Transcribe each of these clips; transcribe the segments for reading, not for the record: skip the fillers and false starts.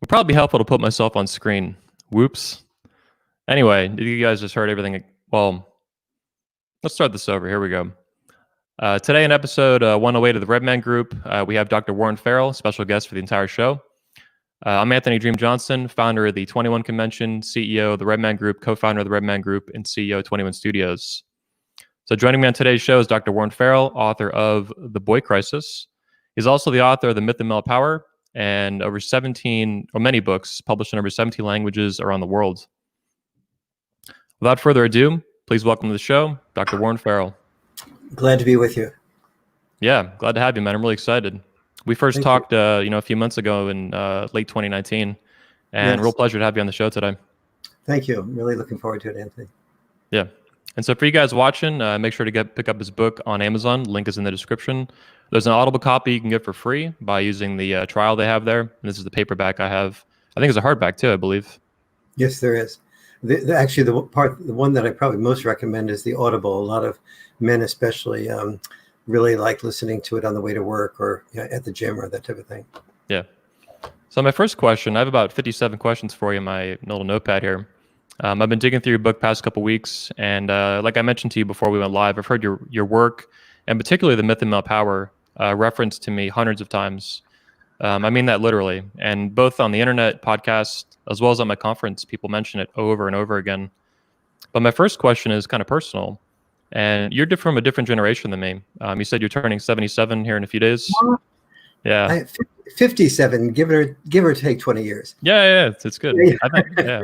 It'd probably be helpful to put myself on screen. Whoops. Anyway, you guys just heard everything. Well, let's start this over. Here we go. Today in episode 108 of the Redman Group, we have Dr. Warren Farrell, special guest for the entire show. I'm Anthony Dream Johnson, founder of the 21 Convention, CEO of the Redman Group, co-founder of the Redman Group, and CEO of 21 Studios. So joining me on today's show is Dr. Warren Farrell, author of The Boy Crisis. He's also the author of The Myth and Male Power and many books published in over 17 languages around the world. Without further ado, please welcome to the show, Dr. Warren Farrell. Glad to be with you. Yeah, glad to have you, man. I'm really excited. We first talked, a few months ago in late 2019, and Yes. Real pleasure to have you on the show today. Thank you. I'm really looking forward to it, Anthony. Yeah. And so for you guys watching, make sure to pick up his book on Amazon. Link is in the description. There's an Audible copy you can get for free by using the trial they have there. And this is the paperback I have. I think it's a hardback too, I believe. Yes, there is. Actually, the one that I probably most recommend is the Audible. A lot of men, especially, really like listening to it on the way to work or at the gym or that type of thing. Yeah. So my first question, I have about 57 questions for you in my little notepad here. I've been digging through your book past couple weeks, and like I mentioned to you before we went live, I've heard your work, and particularly The Myth and Male Power, referenced to me hundreds of times. I mean that literally, and both on the internet, podcast, as well as on my conference, people mention it over and over again. But my first question is kind of personal, and you're from a different generation than me. You said you're turning 77 here in a few days. Yeah. 57, give or take 20 years. Yeah, it's good. I think, yeah.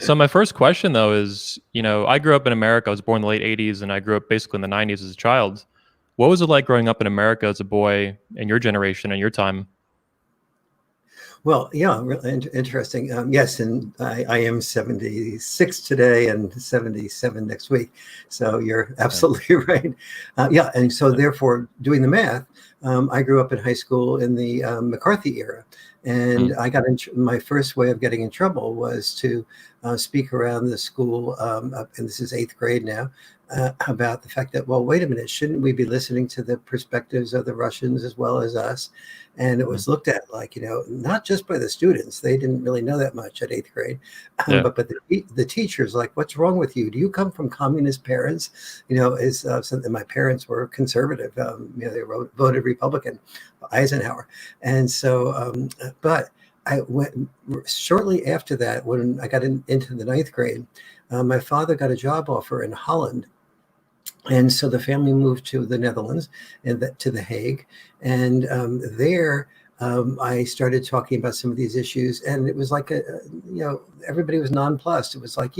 So my first question, though, is, I grew up in America. I was born in the late 80s, and I grew up basically in the 90s as a child. What was it like growing up in America as a boy in your generation and your time? Well, yeah, really interesting. Yes, and I am 76 today and 77 next week. So you're absolutely right. And so therefore, doing the math, I grew up in high school in the McCarthy era. And I got my first way of getting in trouble was to speak around the school, and this is 8th grade now, about the fact that, well, wait a minute, shouldn't we be listening to the perspectives of the Russians as well as us? And it was looked at like, not just by the students. They didn't really know that much at 8th grade, but the teachers, like, what's wrong with you? Do you come from communist parents? Is something. My parents were conservative. They voted Republican, Eisenhower. And so, but I went shortly after that, when I got into the 9th grade, my father got a job offer in Holland. And so the family moved to the Netherlands and to The Hague. And there I started talking about some of these issues. And it was like, everybody was nonplussed. It was like,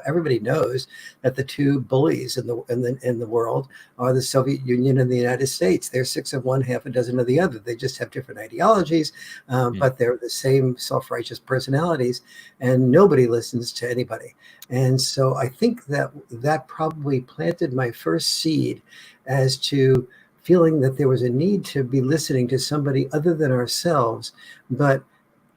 everybody knows that the two bullies in the world are the Soviet Union and the United States. They're 6 of one, half a dozen of the other. They just have different ideologies, but they're the same self-righteous personalities, and nobody listens to anybody. And so I think that probably planted my first seed as to feeling that there was a need to be listening to somebody other than ourselves. But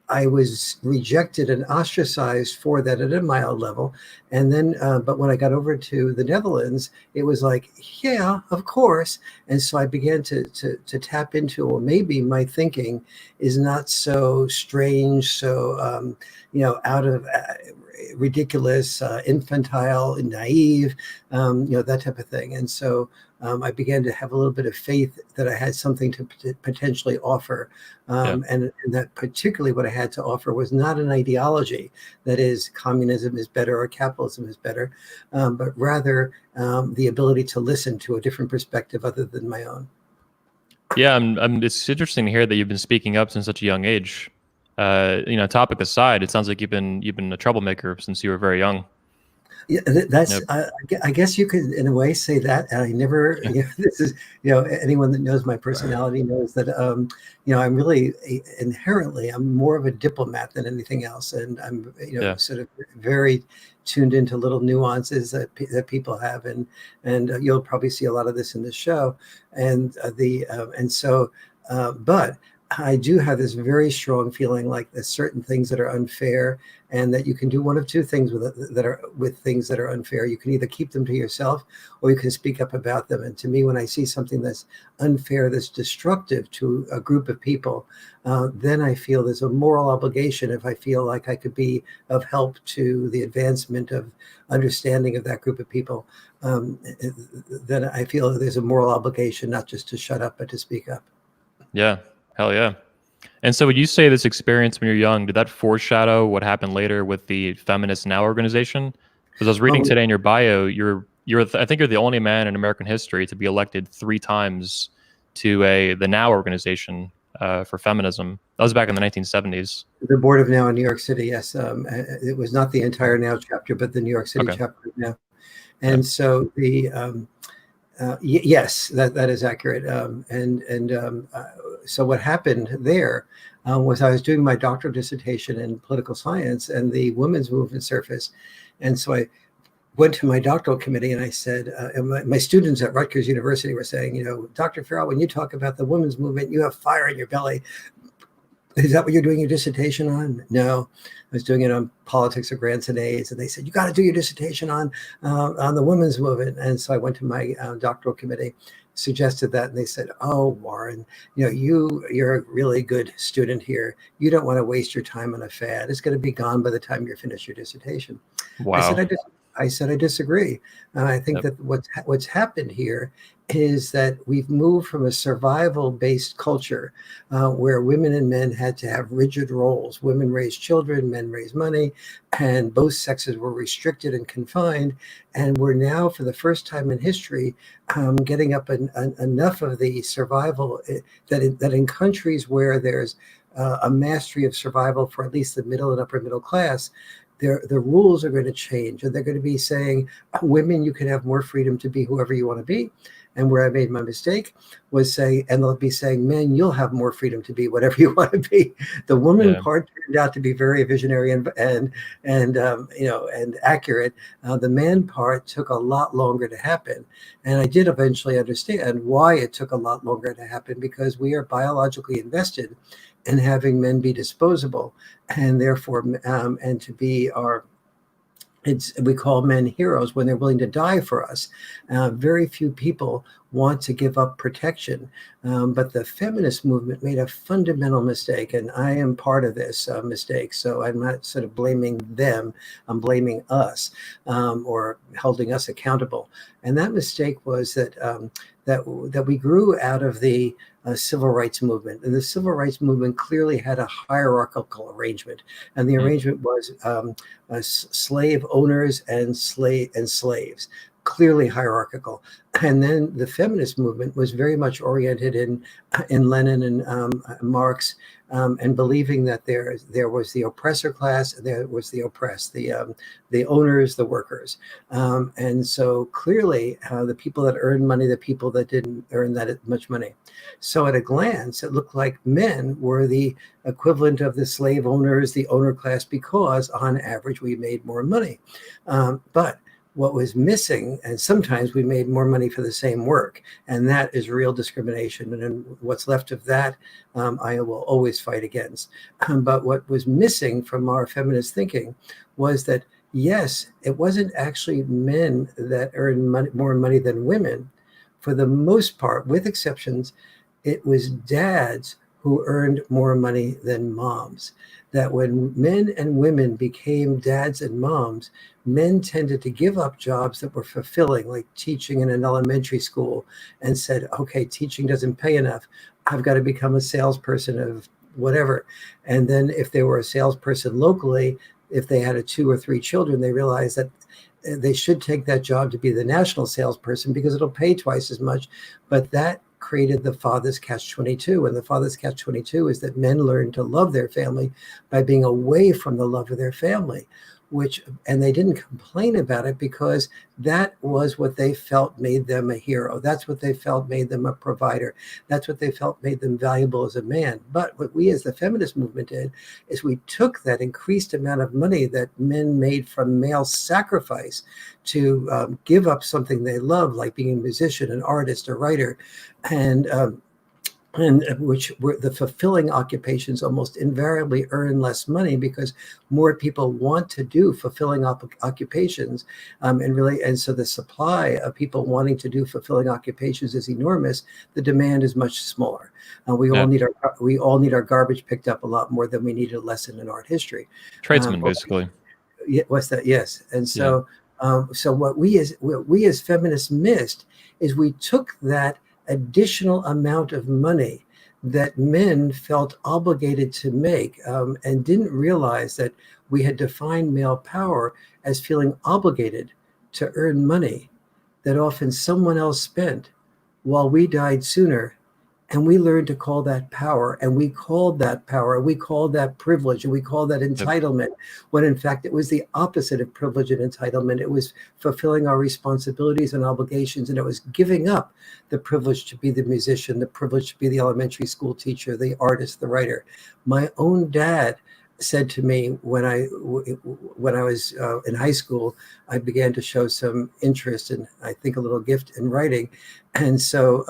I was rejected and ostracized for that at a mild level. And then, but when I got over to the Netherlands, it was like, yeah, of course. And so I began to tap into, well, maybe my thinking is not so strange, so, out of ridiculous, infantile, naive, that type of thing. And so I began to have a little bit of faith that I had something to potentially offer. And that particularly what I had to offer was not an ideology, that is, communism is better or capitalism is better, but rather the ability to listen to a different perspective other than my own. Yeah, it's interesting to hear that you've been speaking up since such a young age. Topic aside, it sounds like you've been a troublemaker since you were very young. Yeah, that's. I guess you could, in a way, say that. And I never. This is. Anyone that knows my personality knows that. I'm really inherently. I'm more of a diplomat than anything else, and I'm. Sort of very tuned into little nuances that people have, and you'll probably see a lot of this in the show, but I do have this very strong feeling like there's certain things that are unfair, and that you can do one of two things with things that are unfair. You can either keep them to yourself, or you can speak up about them. And to me, when I see something that's unfair, that's destructive to a group of people, then I feel there's a moral obligation. If I feel like I could be of help to the advancement of understanding of that group of people, then I feel there's a moral obligation not just to shut up, but to speak up. Yeah. Hell yeah. And so would you say this experience when you're young, did that foreshadow what happened later with the Feminist Now organization? Because I was reading Oh, today in your bio, I think you're the only man in American history to be elected 3 times to the Now organization for feminism. That was back in the 1970s. the Board of Now in New York City, yes. It was not the entire Now chapter, but the New York City Okay. chapter of Now. Yeah. And so yes, that is accurate. So what happened there was I was doing my doctoral dissertation in political science, and the women's movement surfaced. And so I went to my doctoral committee and I said, and my students at Rutgers University were saying, Dr. Farrell, when you talk about the women's movement, you have fire in your belly. Is that what you're doing your dissertation on? No, I was doing it on politics of grants and aids. And they said, you got to do your dissertation on the women's movement. And so I went to my doctoral committee, suggested that, and they said, oh, Warren, you're a really good student here. You don't want to waste your time on a fad. It's going to be gone by the time you finish your dissertation. Wow. I said I disagree. I think that what's happened here is that we've moved from a survival-based culture where women and men had to have rigid roles. Women raised children, men raised money, and both sexes were restricted and confined. And we're now, for the first time in history, getting up enough of the survival that in countries where there's a mastery of survival for at least the middle and upper middle class, the rules are going to change, and they're going to be saying, women, you can have more freedom to be whoever you want to be. And where I made my mistake was saying, and they'll be saying, men, you'll have more freedom to be whatever you want to be. The woman part turned out to be very visionary and accurate. The man part took a lot longer to happen. And I did eventually understand why it took a lot longer to happen, because we are biologically invested in having men be disposable, and therefore, and to be we call men heroes when they're willing to die for us. Very few people want to give up protection. But the feminist movement made a fundamental mistake, and I am part of this mistake. So I'm not sort of blaming them, I'm blaming us, or holding us accountable. And that mistake was that we grew out of the civil rights movement. And the civil rights movement clearly had a hierarchical arrangement. And the arrangement was slave owners and slaves, clearly hierarchical. And then the feminist movement was very much oriented in Lenin and Marx, and believing that there was the oppressor class, and there was the oppressed, the owners, the workers. And so clearly the people that earned money, the people that didn't earn that much money. So at a glance, it looked like men were the equivalent of the slave owners, the owner class, because on average we made more money. But what was missing, and sometimes we made more money for the same work, and that is real discrimination. And then what's left of that, I will always fight against. But what was missing from our feminist thinking was that, yes, it wasn't actually men that earned more money than women. For the most part, with exceptions, it was dads who earned more money than moms. That when men and women became dads and moms, men tended to give up jobs that were fulfilling, like teaching in an elementary school, and said, okay, teaching doesn't pay enough. I've got to become a salesperson of whatever. And then if they were a salesperson locally, if they had 2 or 3 children, they realized that they should take that job to be the national salesperson because it'll pay twice as much. But that created the father's catch-22. And the father's catch-22 is that men learn to love their family by being away from the love of their family, and they didn't complain about it because that was what they felt made them a hero. That's what they felt made them a provider. That's what they felt made them valuable as a man. But what we as the feminist movement did is we took that increased amount of money that men made from male sacrifice to give up something they love, like being a musician, an artist, a writer, and and which were the fulfilling occupations almost invariably earn less money because more people want to do fulfilling occupations, and so the supply of people wanting to do fulfilling occupations is enormous. The demand is much smaller. We Yeah. all need our garbage picked up a lot more than we need a lesson in art history. Tradesmen, basically. What's that? Yes, and Yeah. so what we as feminists missed is we took that additional amount of money that men felt obligated to make, and didn't realize that we had defined male power as feeling obligated to earn money that often someone else spent while we died sooner. And we learned to call that power, and we called that power, we called that privilege, and we called that Yep. entitlement, when in fact it was the opposite of privilege and entitlement. It was fulfilling our responsibilities and obligations, and it was giving up the privilege to be the musician, the privilege to be the elementary school teacher, the artist, the writer. My own dad said to me when I was in high school, I began to show some interest and I think a little gift in writing. And so,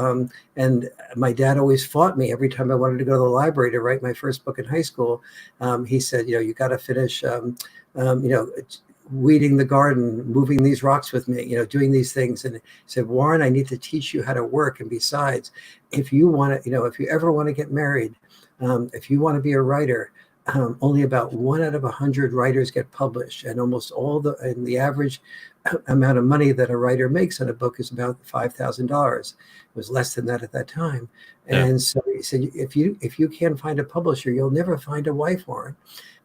and my dad always fought me every time I wanted to go to the library to write my first book in high school. He said, you got to finish, weeding the garden, moving these rocks with me, doing these things. And he said, Warren, I need to teach you how to work. And besides, if you want to, if you ever want to get married, if you want to be a writer, only about 1 out of 100 writers get published, and almost and the average amount of money that a writer makes on a book is about $5,000. It was less than that at that time. Yeah. And so he said, if you can't find a publisher, you'll never find a wife, Warren.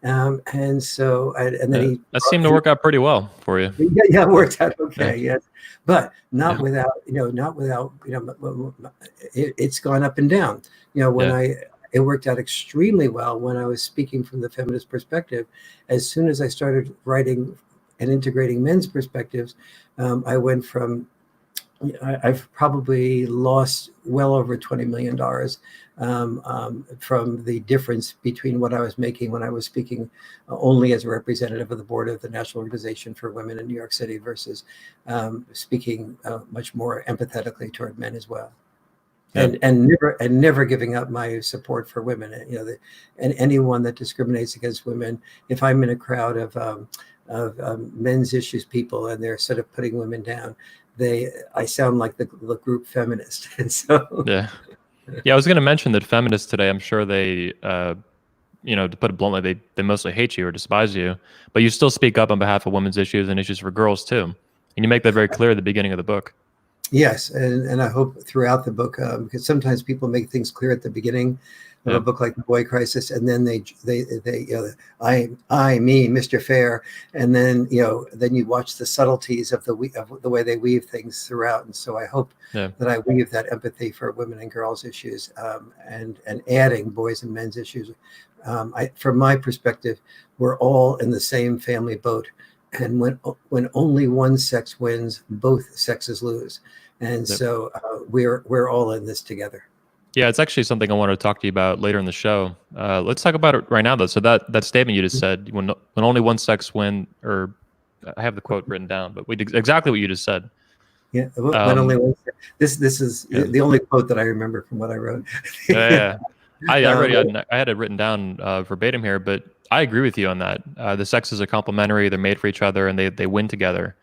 And then he that seemed to work out pretty well for you. Yeah, it worked out okay. Yeah. Yes, but not without it's gone up and down. It worked out extremely well when I was speaking from the feminist perspective. As soon as I started writing and integrating men's perspectives, I went from, I've probably lost well over $20 million from the difference between what I was making when I was speaking only as a representative of the board of the National Organization for Women in New York City versus speaking much more empathetically toward men as well. Yeah. And never giving up my support for women. And anyone that discriminates against women, if I'm in a crowd of men's issues people and they're sort of putting women down, I sound like the group feminist. And so Yeah, I was going to mention that feminists today, I'm sure they, to put it bluntly, they mostly hate you or despise you, but you still speak up on behalf of women's issues and issues for girls too, and you make that very clear at the beginning of the book. Yes, and I hope throughout the book, because sometimes people make things clear at the beginning of a book like The Boy Crisis, and then they me, Mr. Fair, and then then you watch the subtleties of the way they weave things throughout. And so I hope that I weave that empathy for women and girls issues, and adding boys and men's issues. From my perspective, we're all in the same family boat. And when only one sex wins, both sexes lose, and so we're all in this together. Yeah, it's actually something I wanted to talk to you about later in the show. Let's talk about it right now, though. So that statement you just said, when only one sex win, or I have the quote written down, but exactly what you just said. Yeah, when only one. This is the only quote that I remember from what I wrote. I had it written down verbatim here, but I agree with you on that. The sexes are complementary; they're made for each other, and they win together.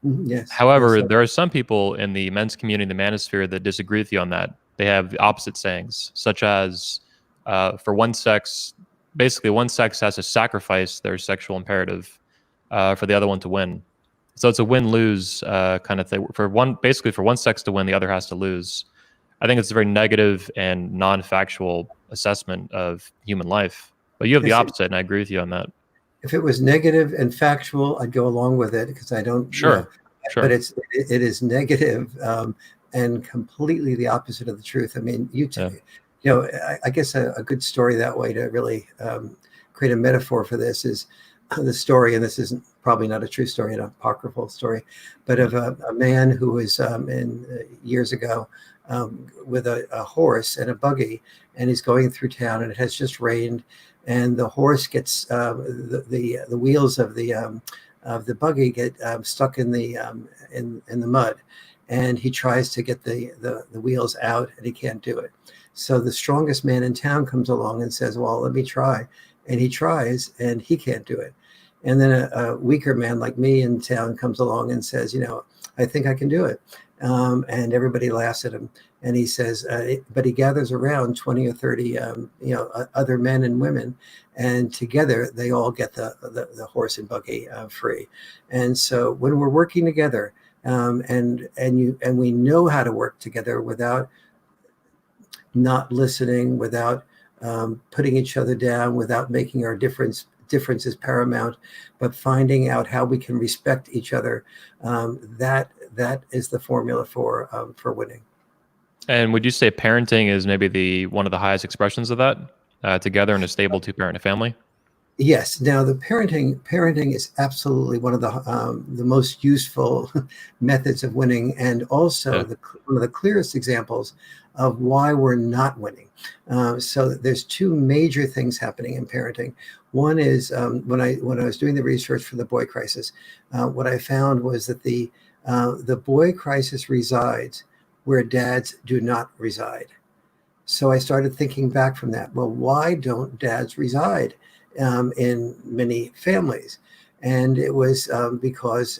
Yes. However, there are some people in the men's community, the manosphere, that disagree with you on that. They have the opposite sayings, such as for one sex, basically one sex has to sacrifice their sexual imperative for the other one to win. So it's a win-lose kind of thing. For one sex to win, the other has to lose. I think it's a very negative and non-factual assessment of human life. But you have the opposite, and I agree with you on that. If it was negative and factual, I'd go along with it because I don't. Sure. But it is negative and completely the opposite of the truth. I mean, I guess a good story that way to really create a metaphor for this is the story, and this isn't probably not a true story, an apocryphal story, but of a man who was years ago with a horse and a buggy, and he's going through town, and it has just rained, and the horse gets the wheels of the buggy get stuck in the mud, and he tries to get the wheels out, and he can't do it. So the strongest man in town comes along and says, well, let me try. And he tries and he can't do it. And then a weaker man like me in town comes along and says, I think I can do it. And everybody laughs at him. And he says, but he gathers around 20 or 30, other men and women, and together they all get the horse and buggy free. And so when we're working together, and we know how to work together without not listening, without putting each other down, without making our differences paramount, but finding out how we can respect each other, that is the formula for winning. And would you say parenting is maybe one of the highest expressions of that, together in a stable two-parent family? Yes. Now, the parenting is absolutely one of the most useful methods of winning, and also one of the clearest examples of why we're not winning. So there's two major things happening in parenting. One is when I was doing the research for the boy crisis, what I found was that the boy crisis resides where dads do not reside. So I started thinking back from that. Well, why don't dads reside in many families? And it was because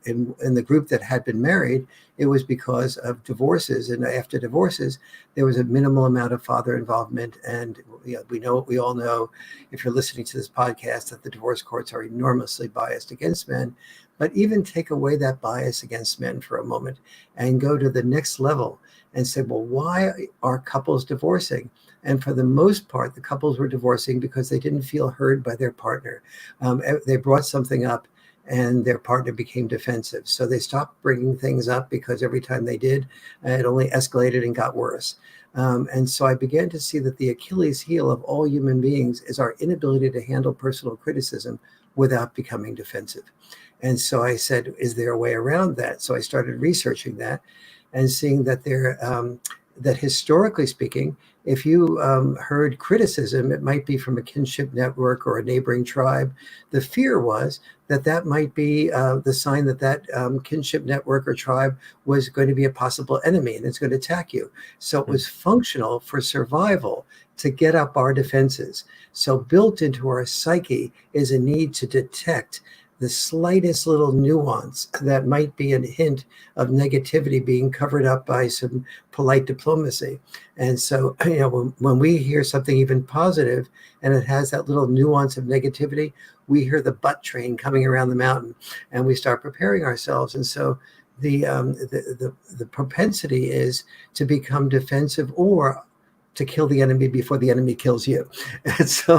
in the group that had been married, it was because of divorces. And after divorces, there was a minimal amount of father involvement. And we all know, if you're listening to this podcast, that the divorce courts are enormously biased against men. But even take away that bias against men for a moment and go to the next level and say, well, why are couples divorcing? And for the most part, the couples were divorcing because they didn't feel heard by their partner. They brought something up and their partner became defensive. So they stopped bringing things up because every time they did, it only escalated and got worse. And so I began to see that the Achilles heel of all human beings is our inability to handle personal criticism without becoming defensive. And so I said, is there a way around that? So I started researching that and seeing that that historically speaking, if you heard criticism, it might be from a kinship network or a neighboring tribe. The fear was that might be the sign that kinship network or tribe was going to be a possible enemy and it's going to attack you. So it was functional for survival to get up our defenses. So built into our psyche is a need to detect the slightest little nuance that might be a hint of negativity being covered up by some polite diplomacy. And so, when we hear something even positive and it has that little nuance of negativity, we hear the butt train coming around the mountain and we start preparing ourselves. And so the propensity is to become defensive or to kill the enemy before the enemy kills you. And so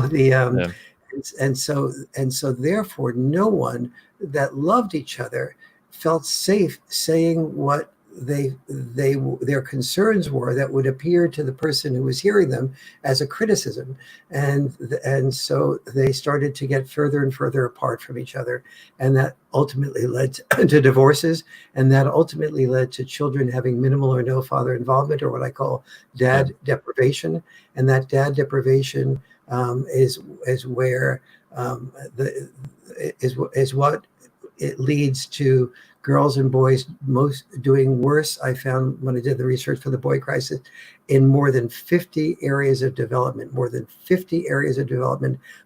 And so therefore, no one that loved each other felt safe saying what their concerns were that would appear to the person who was hearing them as a criticism. And so they started to get further and further apart from each other. And that ultimately led to divorces. And that ultimately led to children having minimal or no father involvement, or what I call dad deprivation. And that dad deprivation is where is what it leads to girls and boys most doing worse. I found when I did the research for the boy crisis in more than 50 areas of development,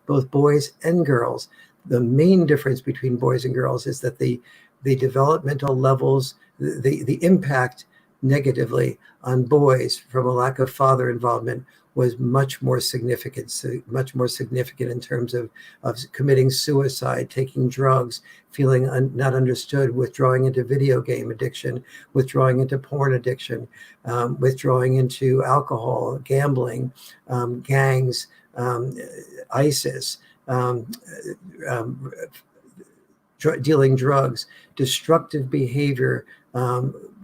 both boys and girls. The main difference between boys and girls is that the developmental levels, the impact negatively on boys from a lack of father involvement was much more significant in terms of committing suicide, taking drugs, feeling not understood, withdrawing into video game addiction, withdrawing into porn addiction, withdrawing into alcohol, gambling, gangs, ISIS, dealing drugs. Destructive behavior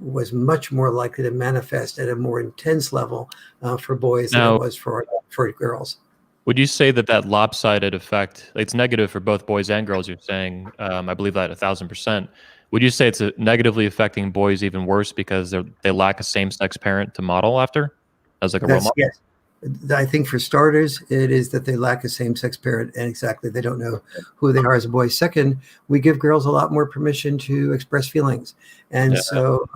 was much more likely to manifest at a more intense level for boys than it was for girls. Would you say that lopsided effect, it's negative for both boys and girls, you're saying, I believe that 1,000%. Would you say it's negatively affecting boys even worse because they lack a same-sex parent to model after as like a role model? Yes. I think for starters, it is that they lack a same-sex parent, and they don't know who they are as a boy. Second, we give girls a lot more permission to express feelings. And so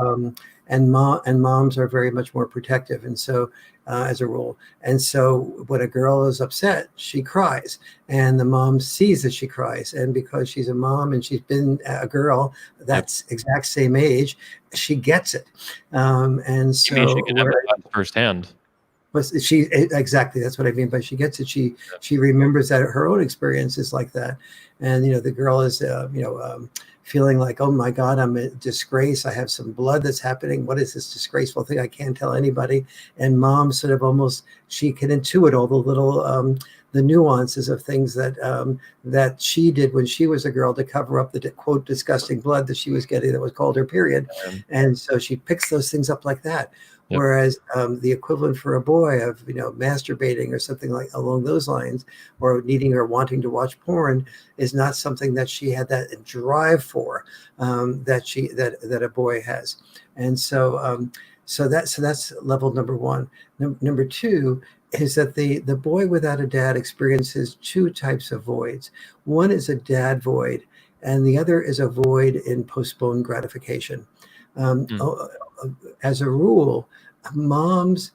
and moms are very much more protective, and so as a rule. And so when a girl is upset, she cries, and the mom sees that she cries, and because she's a mom and she's been a girl that's exact same age, she gets it. And so You mean she can empathize firsthand? But she exactly, that's what I mean by she gets it. She remembers that her own experience is like that, and the girl is feeling like, oh my God, I'm a disgrace. I have some blood that's happening. What is this disgraceful thing? I can't tell anybody. And mom sort of almost, she can intuit all the little the nuances of things that she did when she was a girl to cover up the quote disgusting blood that she was getting that was called her period, and so she picks those things up like that. Yep. Whereas the equivalent for a boy of masturbating or something like along those lines, or needing or wanting to watch porn, is not something that she had that drive for, that a boy has. And so that's level number one. Number two is that the boy without a dad experiences two types of voids. One is a dad void, and the other is a void in postponed gratification. As a rule, moms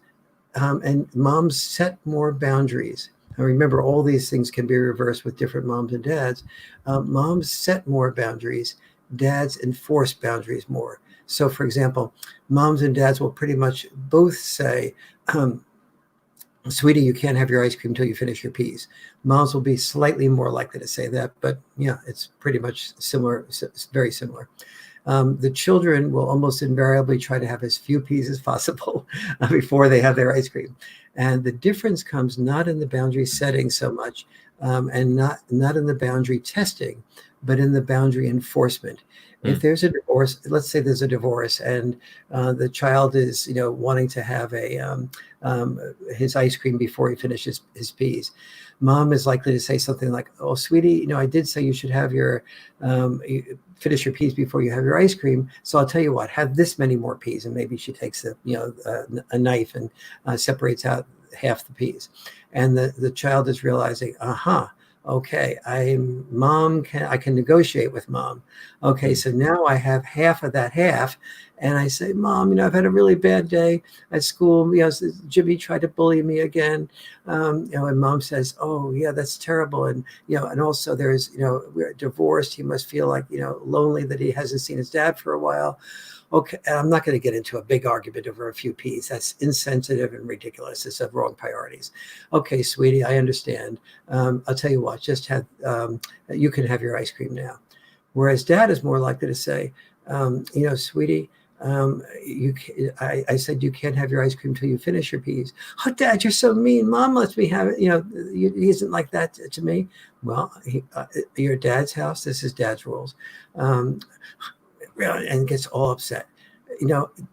set more boundaries. And remember, all these things can be reversed with different moms and dads. Moms set more boundaries. Dads enforce boundaries more. So, for example, moms and dads will pretty much both say, sweetie, you can't have your ice cream until you finish your peas. Moms will be slightly more likely to say that, but yeah, it's pretty much similar, very similar. The children will almost invariably try to have as few peas as possible before they have their ice cream. And the difference comes not in the boundary setting so much, and not in the boundary testing, but in the boundary enforcement. If there's a divorce, let's say there's a divorce, and the child is, wanting to have his ice cream before he finishes his peas, mom is likely to say something like, "Oh, sweetie, I did say you should have your finish your peas before you have your ice cream. So I'll tell you what, have this many more peas." And maybe she takes a knife and separates out half the peas, and the child is realizing, okay, I can negotiate with mom. Okay, so now I have half of that half, and I say, "Mom, I've had a really bad day at school. Jimmy tried to bully me again." And mom says, "Oh yeah, that's terrible." And and also there's we're divorced. He must feel like lonely that he hasn't seen his dad for a while. Okay, I'm not going to get into a big argument over a few peas. That's insensitive and ridiculous. It's of wrong priorities. Okay, sweetie, I understand. I'll tell you what, just have, you can have your ice cream now. Whereas dad is more likely to say, sweetie, I said you can't have your ice cream till you finish your peas. "Oh, Dad, you're so mean. Mom lets me have it. He isn't like that to me." Well, your dad's house. This is dad's rules. And gets all upset.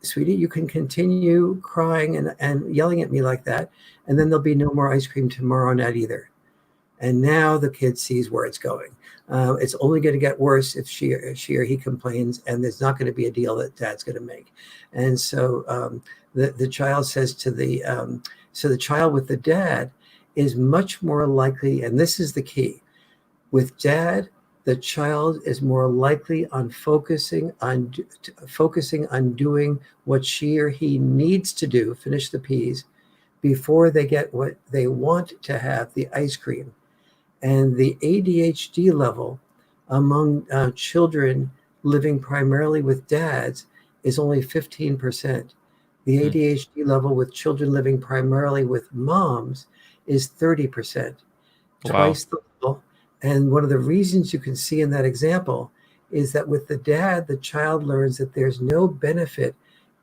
"Sweetie, you can continue crying and yelling at me like that, and then there'll be no more ice cream tomorrow night either." And now the kid sees where it's going. It's only going to get worse if she or he complains, and there's not going to be a deal that dad's going to make. And so the child says to the child with the dad is much more likely, and this is the key, with dad, the child is more likely on focusing on doing what she or he needs to do, finish the peas, before they get what they want to have, the ice cream. And the ADHD level among children living primarily with dads is only 15%. The ADHD level with children living primarily with moms is 30%, twice the level. And one of the reasons you can see in that example is that with the dad, the child learns that there's no benefit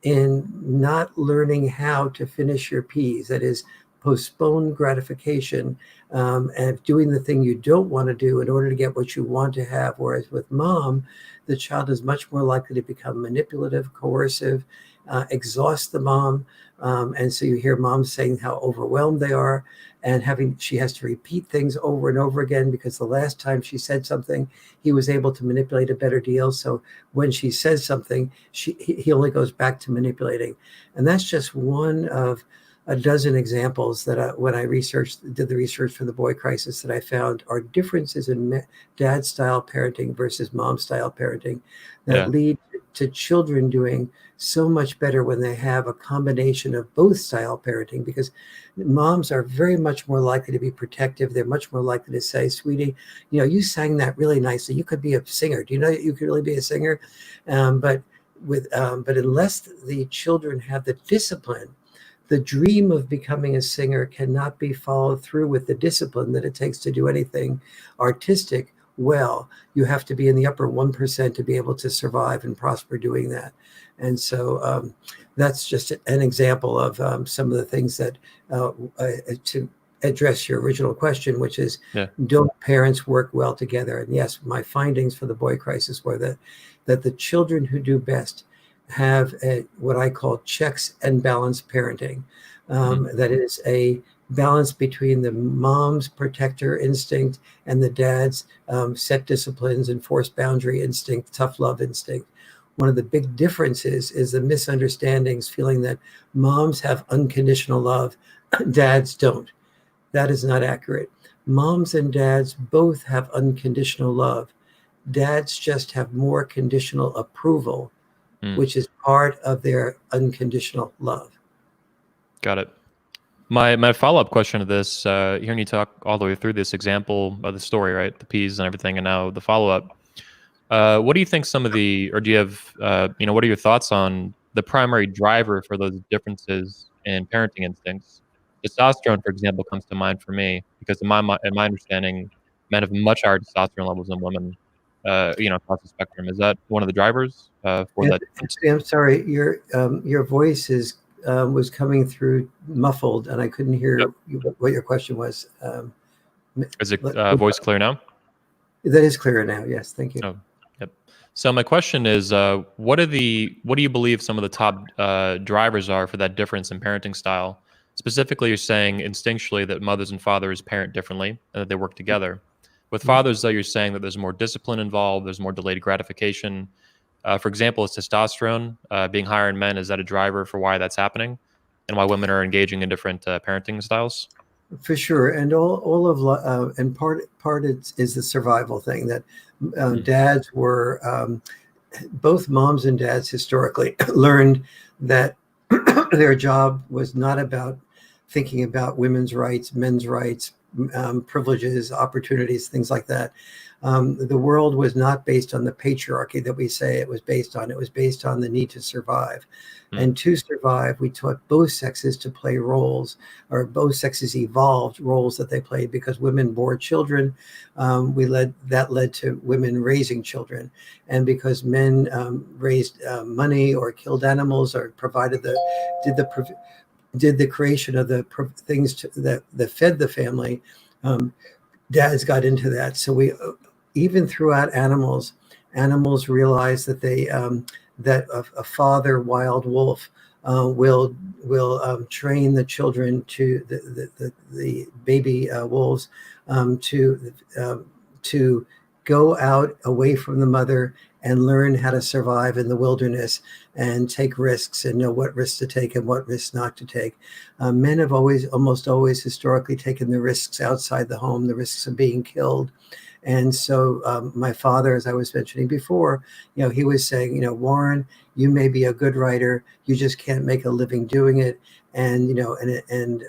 in not learning how to finish your peas. That is, postpone gratification and doing the thing you don't want to do in order to get what you want to have. Whereas with mom, the child is much more likely to become manipulative, coercive, exhaust the mom. And so you hear moms saying how overwhelmed they are, and she has to repeat things over and over again because the last time she said something, he was able to manipulate a better deal. So when she says something, he only goes back to manipulating. And that's just one of a dozen examples that when I did the research for the boy crisis, that I found are differences in dad style parenting versus mom style parenting that Yeah. lead to children doing so much better when they have a combination of both style parenting, because moms are very much more likely to be protective. They're much more likely to say, sweetie, you sang that really nicely. You could be a singer. Do you know that you could really be a singer? But unless the children have the discipline, the dream of becoming a singer cannot be followed through with the discipline that it takes to do anything artistic well. You have to be in the upper 1% to be able to survive and prosper doing that. And so that's just an example of some of the things that to address your original question, which is, don't parents work well together? And yes, my findings for the boy crisis were that the children who do best have what I call checks and balance parenting. That is a balance between the mom's protector instinct and the dad's set disciplines, enforced boundary instinct, tough love instinct. One of the big differences is the misunderstandings, feeling that moms have unconditional love, dads don't. That is not accurate. Moms and dads both have unconditional love. Dads just have more conditional approval, which is part of their unconditional love. Got it. My follow-up question to this, hearing you talk all the way through this example of the story, right? The peas and everything, and now the follow-up. What do you think or do you have, what are your thoughts on the primary driver for those differences in parenting instincts? Testosterone, for example, comes to mind for me because in my understanding, men have much higher testosterone levels than women, across the spectrum. Is that one of the drivers for that difference? I'm sorry, your voice was coming through muffled, and I couldn't hear what your question was. Is it voice clear now? That is clearer now. Yes, thank you. Oh, yep. So my question is, what do you believe some of the top drivers are for that difference in parenting style? Specifically, you're saying instinctually that mothers and fathers parent differently and that they work together. With fathers, though, you're saying that there's more discipline involved, there's more delayed gratification. For example, is testosterone being higher in men, is that a driver for why that's happening and why women are engaging in different parenting styles? For sure, and all of and part is the survival thing that dads were both moms and dads historically learned that their job was not about thinking about women's rights, men's rights, privileges, opportunities, things like that. The world was not based on the patriarchy that we say it was based on. It was based on the need to survive. And to survive, we taught both sexes to play roles, or both sexes evolved roles that they played, because women bore children. That led to women raising children. And because men raised money or killed animals or did the creation of the things that fed the family, dads got into that. So we, even throughout animals realize that that a father wild wolf will train the children, to the baby wolves, to go out away from the mother and learn how to survive in the wilderness and take risks and know what risks to take and what risks not to take. Men have almost always historically taken the risks outside the home, the risks of being killed. And so my father, as I was mentioning before, he was saying, Warren, you may be a good writer, you just can't make a living doing it. And, and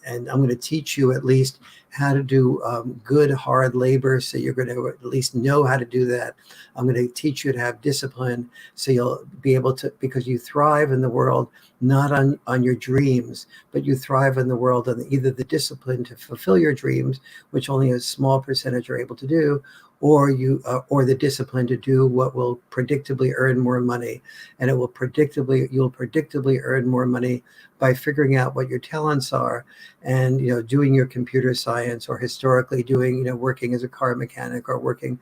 I'm going to teach you at least how to do good, hard labor. So you're going to at least know how to do that. I'm going to teach you to have discipline, so you'll be able to, because you thrive in the world, not on your dreams, but you thrive in the world on either the discipline to fulfill your dreams, which only a small percentage are able to do, or the discipline to do what will predictably earn more money. And you'll predictably earn more money by figuring out what your talents are, and doing your computer science, or historically doing working as a car mechanic, or working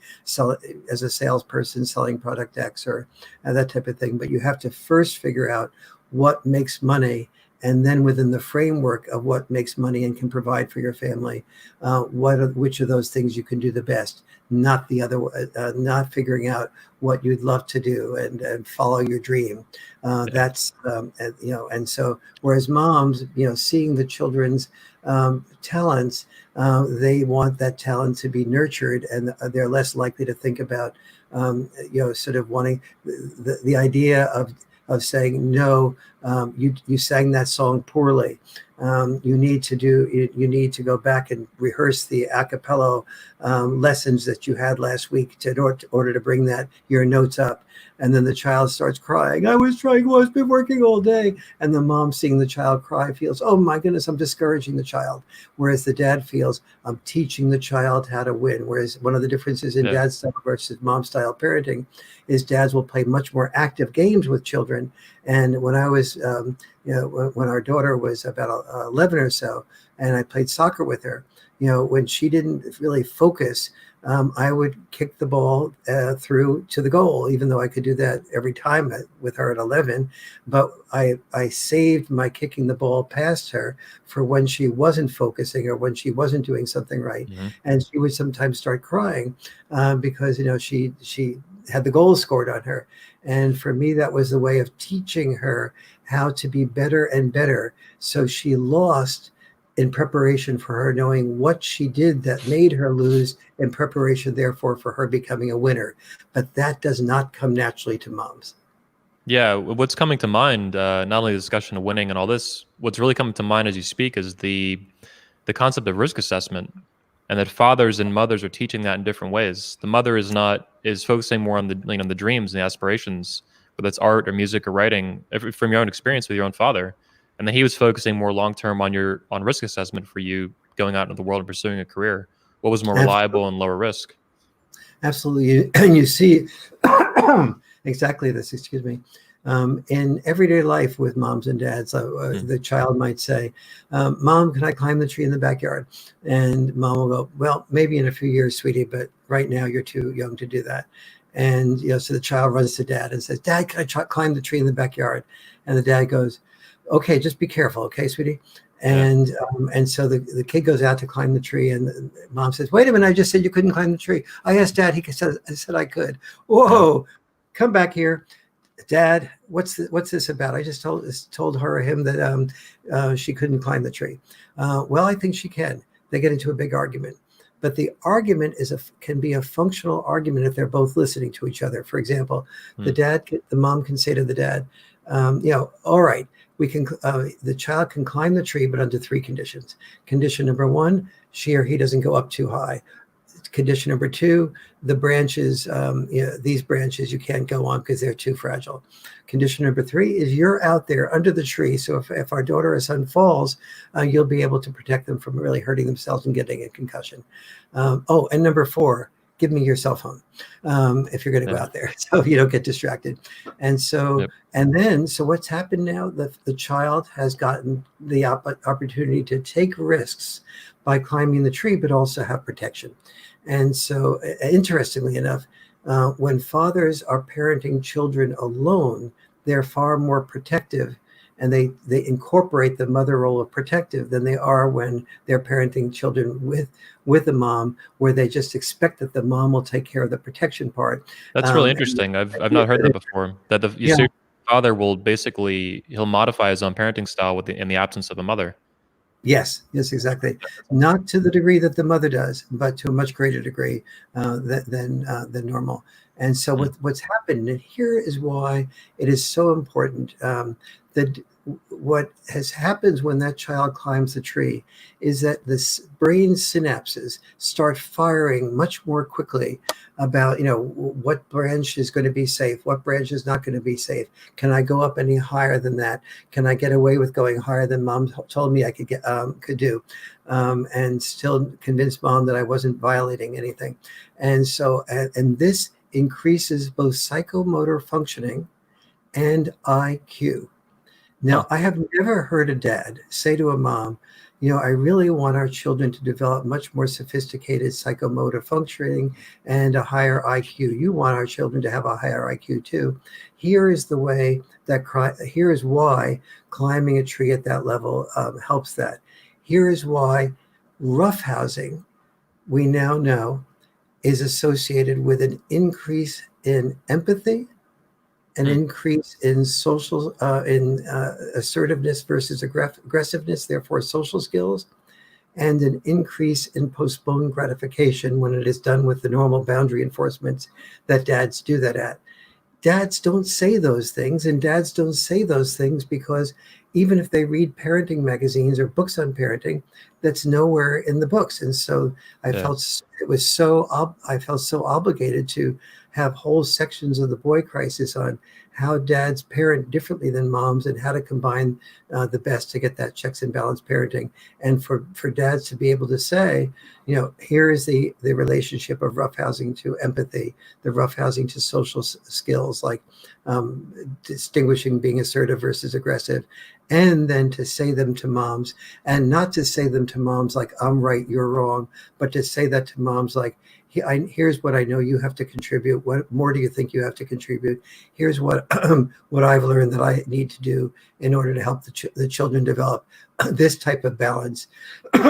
as a salesperson selling product X, or that type of thing. But you have to first figure out what makes money, and then within the framework of what makes money and can provide for your family, which of those things you can do the best, not the other, not figuring out what you'd love to do and follow your dream. That's and so whereas moms, seeing the children's talents, they want that talent to be nurtured, and they're less likely to think about sort of wanting the idea of saying no. You sang that song poorly. You need to go back and rehearse the a cappella lessons that you had last week in order to bring your notes up. And then the child starts crying. I've been working all day. And the mom, seeing the child cry, feels, oh my goodness, I'm discouraging the child. Whereas the dad feels, I'm teaching the child how to win. Whereas one of the differences in dad style versus mom style parenting is dads will play much more active games with children. And when I was, when our daughter was about 11 or so, and I played soccer with her, when she didn't really focus, I would kick the ball through to the goal, even though I could do that every time with her at 11. But I saved my kicking the ball past her for when she wasn't focusing or when she wasn't doing something right. Mm-hmm. And she would sometimes start crying because, she had the goal scored on her. And for me, that was the way of teaching her how to be better and better. So she lost in preparation for her knowing what she did that made her lose, in preparation, therefore, for her becoming a winner. But that does not come naturally to moms. Yeah, what's coming to mind, not only the discussion of winning and all this, what's really coming to mind as you speak is the concept of risk assessment, and that fathers and mothers are teaching that in different ways. The mother is focusing more on the dreams and the aspirations, whether it's art or music or writing, from your own experience with your own father, and then he was focusing more long term on risk assessment for you going out into the world and pursuing a career. What was more reliable and lower risk? Absolutely, and you see exactly this. Excuse me. In everyday life with moms and dads, the child might say, Mom, can I climb the tree in the backyard? And mom will go, well, maybe in a few years, sweetie, but right now you're too young to do that. And so the child runs to dad and says, Dad, can I climb the tree in the backyard? And the dad goes, okay, just be careful, okay, sweetie? And so the kid goes out to climb the tree, and the mom says, wait a minute, I just said you couldn't climb the tree. I asked Dad, I said I could. Whoa, come back here. Dad, what's this about? I just told her or him that she couldn't climb the tree. Well, I think she can. They get into a big argument. But the argument can be a functional argument if they're both listening to each other. For example, the mom can say to the dad, all right, the child can climb the tree, but under 3 conditions. Condition number 1, she or he doesn't go up too high. Condition number 2, the branches, these branches you can't go on because they're too fragile. Condition number 3 is you're out there under the tree. So if our daughter or son falls, you'll be able to protect them from really hurting themselves and getting a concussion. And number 4, give me your cell phone if you're going to go out there, so you don't get distracted. And so, so what's happened now? The child has gotten the opportunity to take risks by climbing the tree, but also have protection. And so, interestingly enough, when fathers are parenting children alone, they're far more protective, and they incorporate the mother role of protective than they are when they're parenting children with a mom, where they just expect that the mom will take care of the protection part. That's really interesting. I've not heard that before. That the father will he'll modify his own parenting style in the absence of a mother. Yes, exactly. Not to the degree that the mother does, but to a much greater degree than normal. And so what's happened, and here is why it is so important, that what happens when that child climbs the tree is that the brain synapses start firing much more quickly about, what branch is going to be safe, what branch is not going to be safe. Can I go up any higher than that? Can I get away with going higher than mom told me I could do, and still convince mom that I wasn't violating anything? And so, and this increases both psychomotor functioning and IQ. Now, I have never heard a dad say to a mom, I really want our children to develop much more sophisticated psychomotor functioning and a higher IQ. You want our children to have a higher IQ too. Here is the way here is why climbing a tree at that level helps that. Here is why roughhousing, we now know, is associated with an increase in empathy, an increase in social, assertiveness versus aggressiveness, therefore social skills, and an increase in postponed gratification when it is done with the normal boundary enforcements that dads do that at. Dads don't say those things, and dads don't say those things because even if they read parenting magazines or books on parenting, that's nowhere in the books. And so I felt so obligated to have whole sections of the boy crisis on how dads parent differently than moms and how to combine the best to get that checks and balance parenting. And for dads to be able to say, here is the relationship of roughhousing to empathy, the roughhousing to social skills, like distinguishing being assertive versus aggressive, and then to say them to moms, and not to say them to moms like, I'm right, you're wrong, but to say that to moms like, here's what I know you have to contribute. What more do you think you have to contribute? Here's what what I've learned that I need to do in order to help the children develop this type of balance.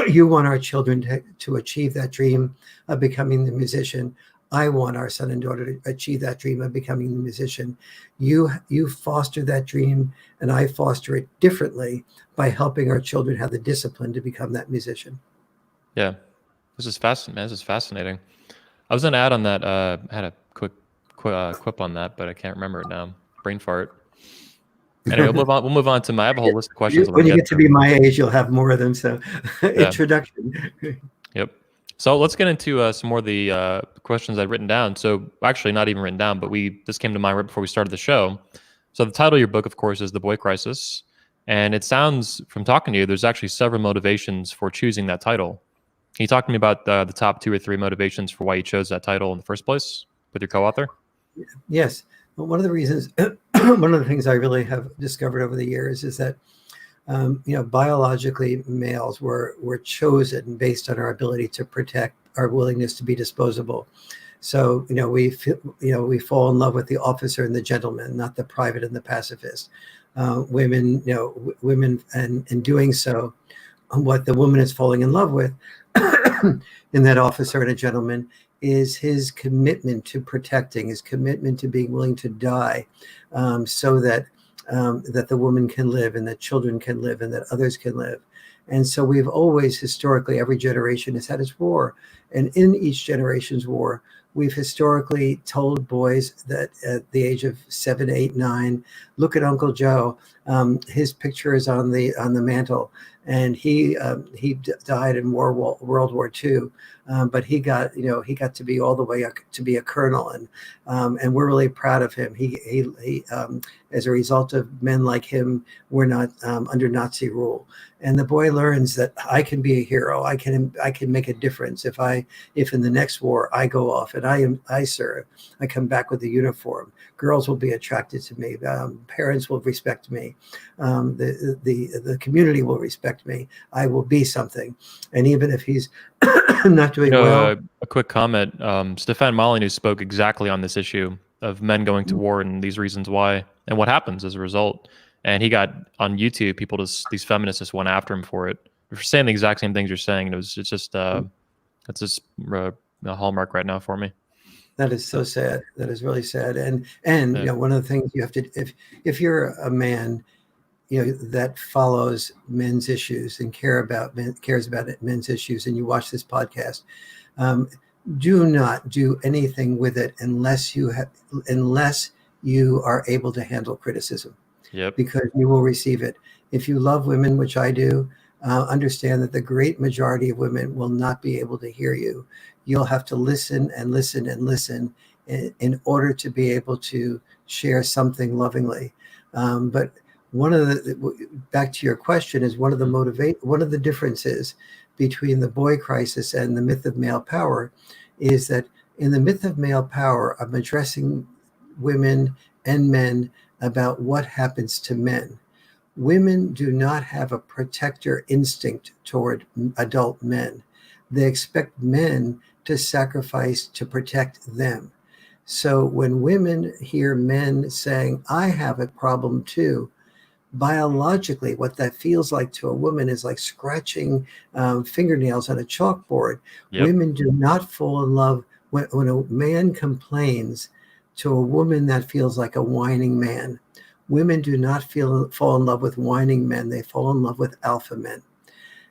You want our children to achieve that dream of becoming the musician. I want our son and daughter to achieve that dream of becoming the musician. You foster that dream, and I foster it differently by helping our children have the discipline to become that musician. Yeah, this is fascinating. This is fascinating. I was going to add on that. I had a quick quip on that, but I can't remember it now. Brain fart. Anyway, we'll move on to I have a whole list of questions. When you get to be my age, you'll have more of them. So, introduction. Yep. So let's get into some more of the questions I've written down. So actually, not even written down, but this came to mind right before we started the show. So the title of your book, of course, is The Boy Crisis, and it sounds, from talking to you, there's actually several motivations for choosing that title. Can you talk to me about the top 2 or 3 motivations for why you chose that title in the first place with your co-author? Yes. Well, one of the reasons, one of the things I really have discovered over the years is that, biologically males were chosen based on our ability to protect, our willingness to be disposable. So, we fall in love with the officer and the gentleman, not the private and the pacifist. Women, and in doing so, what the woman is falling in love with in that officer and a gentleman is his commitment to protecting, his commitment to being willing to die, so that the woman can live and that children can live and that others can live. And so we've always, historically, every generation has had its war. And in each generation's war, we've historically told boys that at the age of 7, 8, 9, look at Uncle Joe. His picture is on the mantle, and he died in World War II. But he got to be all the way up to be a colonel, and we're really proud of him. He as a result of men like him, we're not under Nazi rule. And the boy learns that I can be a hero. I can make a difference. If in the next war I go off and I serve, I come back with a uniform. Girls will be attracted to me. Parents will respect me. The community will respect me. I will be something. And even if he's not doing well. A quick comment. Stefan Molyneux spoke exactly on this issue of men going to war and these reasons why and what happens as a result. And he got on YouTube, these feminists just went after him for it. For saying the exact same things you're saying. It's just a hallmark right now for me. That is so sad. That is really sad. And one of the things you have to, if you're a man, that follows men's issues and cares about men's issues, and you watch this podcast, do not do anything with it unless you are able to handle criticism. Yep. Because you will receive it. If you love women, which I do, understand that the great majority of women will not be able to hear you. You'll have to listen and listen and listen in order to be able to share something lovingly. But one of back to your question, is one of the differences between the boy crisis and the myth of male power is that in the myth of male power, I'm addressing women and men about what happens to men. women do not have a protector instinct toward adult men. They expect men to sacrifice to protect them. So when women hear men saying, I have a problem too, biologically, what that feels like to a woman is like scratching fingernails on a chalkboard. Yep. Women do not fall in love when a man complains to a woman. That feels like a whining man. Women do not fall in love with whining men. They fall in love with alpha men.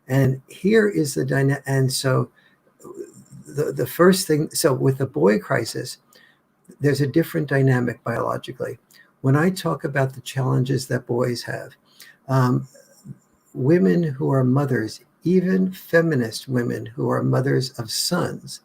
And here is the dynamic. And so the first thing, so with the boy crisis, there's a different dynamic biologically. When I talk about the challenges that boys have, women who are mothers, even feminist women who are mothers of sons,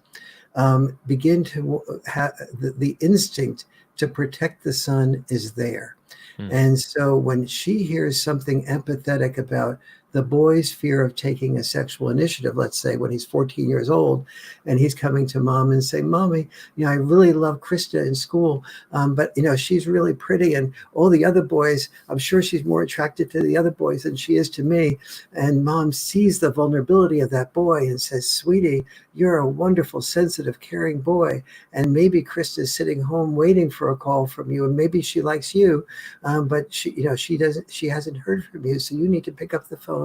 begin to have the instinct to protect the son is there. And so when she hears something empathetic about the boy's fear of taking a sexual initiative, let's say when he's 14 years old, and he's coming to mom and saying, Mommy, I really love Krista in school, but she's really pretty, and all the other boys, I'm sure she's more attracted to the other boys than she is to me. And mom sees the vulnerability of that boy and says, sweetie, you're a wonderful, sensitive, caring boy, and maybe Krista's sitting home waiting for a call from you, and maybe she likes you, but she hasn't heard from you, so you need to pick up the phone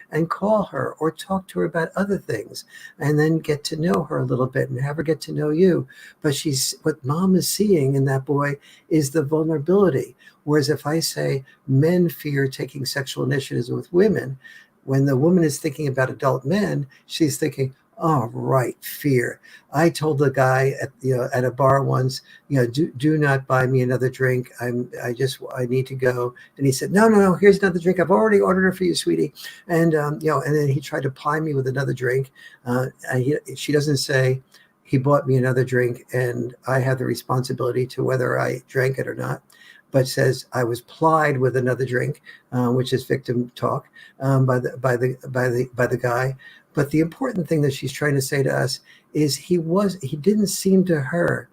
and call her or talk to her about other things, and then get to know her a little bit and have her get to know you. But what mom is seeing in that boy is the vulnerability. Whereas if I say men fear taking sexual initiatives with women, when the woman is thinking about adult men, she's thinking, oh, right, fear. I told the guy at a bar once, do not buy me another drink. I need to go. And he said, no, here's another drink. I've already ordered it for you, sweetie. And and then he tried to ply me with another drink. She doesn't say he bought me another drink and I have the responsibility to whether I drank it or not, but says I was plied with another drink, which is victim talk by the guy. But the important thing that she's trying to say to us is he didn't seem to her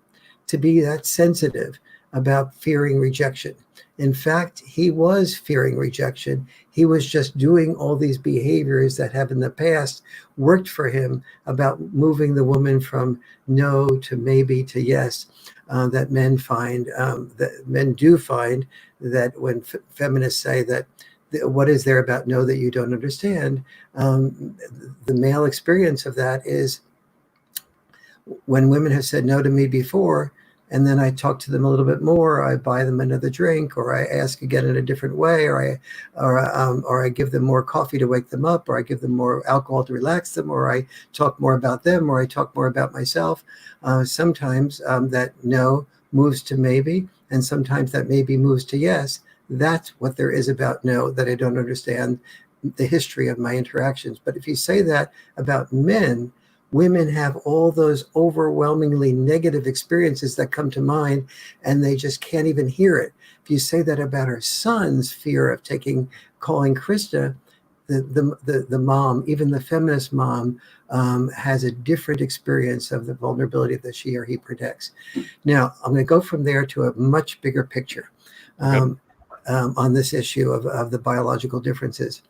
to be that sensitive about fearing rejection. In fact, he was fearing rejection. He was just doing all these behaviors that have in the past worked for him about moving the woman from no to maybe to yes, that men do find that when feminists say that, what is there about no that you don't understand? The male experience of that is when women have said no to me before, and then I talk to them a little bit more, I buy them another drink, or I ask again in a different way, or I give them more coffee to wake them up, or I give them more alcohol to relax them, or I talk more about them, or I talk more about myself. Sometimes that no moves to maybe, and sometimes that maybe moves to yes. That's what there is about no that I don't understand the history of my interactions. But if you say that about men, women have all those overwhelmingly negative experiences that come to mind, and they just can't even hear it. If you say that about her son's fear of calling Krista, the mom, even the feminist mom, has a different experience of the vulnerability that she or he protects. Now, I'm going to go from there to a much bigger picture. On this issue of the biological differences.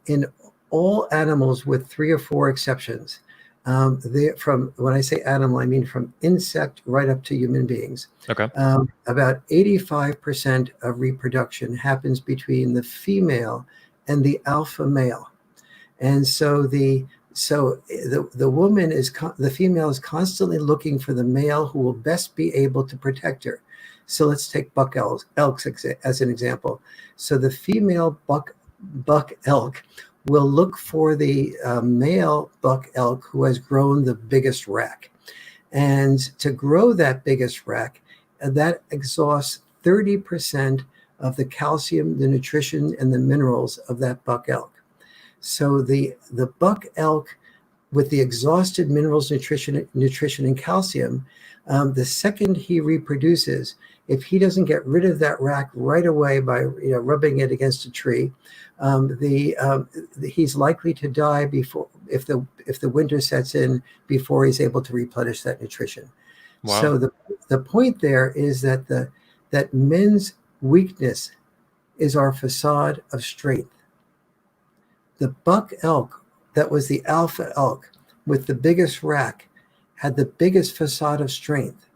In all animals, with 3 or 4 exceptions, when I say animal, I mean from insect right up to human beings. Okay. About 85% of reproduction happens between the female and the alpha male. And so the woman the female is constantly looking for the male who will best be able to protect her. So let's take buck elks as an example. So the female buck elk will look for the male buck elk who has grown the biggest rack. And to grow that biggest rack, that exhausts 30% of the calcium, the nutrition, and the minerals of that buck elk. So the buck elk, with the exhausted minerals, nutrition, and calcium, the second he reproduces, if he doesn't get rid of that rack right away by rubbing it against a tree, he's likely to die before if the winter sets in before he's able to replenish that nutrition. Wow. So the point there is that that men's weakness is our facade of strength. The buck elk, that was the alpha elk with the biggest rack, had the biggest facade of strength.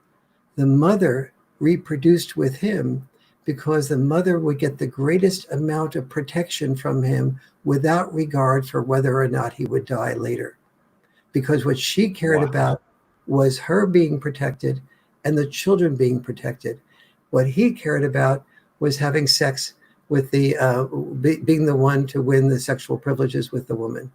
The mother reproduced with him because the mother would get the greatest amount of protection from him without regard for whether or not he would die later. Because what she cared about was her being protected and the children being protected. What he cared about was having sex with the being the one to win the sexual privileges with the woman.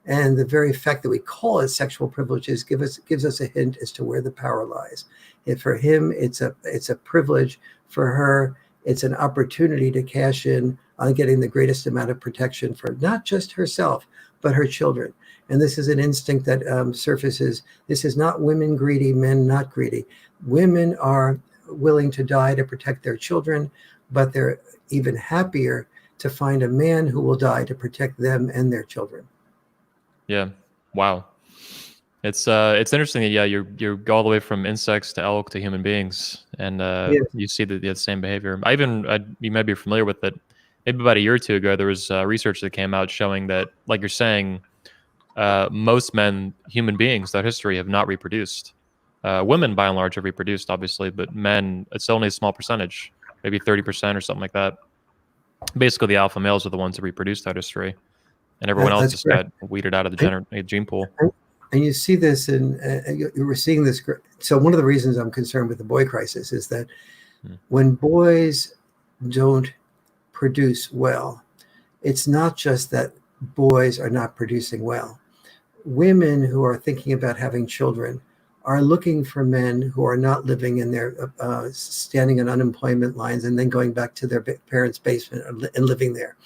And the very fact that we call it sexual privileges gives us a hint as to where the power lies. If for him, it's a privilege. For her, it's an opportunity to cash in on getting the greatest amount of protection for not just herself, but her children. And this is an instinct that surfaces. This is not women greedy, men not greedy. Women are willing to die to protect their children, but they're even happier to find a man who will die to protect them and their children. Yeah. Wow. It's interesting that you go all the way from insects to elk to human beings, and Yes. you see the same behavior. You might be familiar with it. Maybe about a year or two ago, there was research that came out showing that, like you're saying, most men, human beings throughout history, have not reproduced. Women, by and large, have reproduced, obviously, but men, it's only a small percentage, maybe 30% or something like that. Basically, the alpha males are the ones that reproduced throughout history, and everyone else just got weeded out of the gene pool. And you see this, and you were seeing this. So one of the reasons I'm concerned with the boy crisis is that when boys don't produce well, it's not just that boys are not producing well. Women who are thinking about having children are looking for men who are not living in their standing on unemployment lines and then going back to their parents' basement and living there